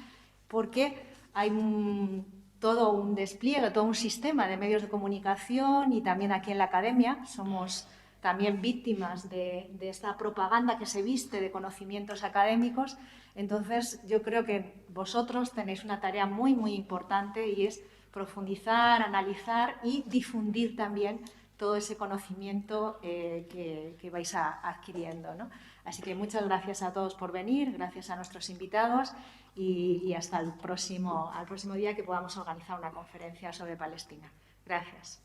porque hay todo un despliegue, todo un sistema de medios de comunicación y también aquí en la academia somos también víctimas de esta propaganda que se viste de conocimientos académicos. Entonces, yo creo que vosotros tenéis una tarea muy, muy importante y es profundizar, analizar y difundir también todo ese conocimiento que vais adquiriendo, ¿no? Así que muchas gracias a todos por venir, gracias a nuestros invitados y hasta al próximo día que podamos organizar una conferencia sobre Palestina. Gracias.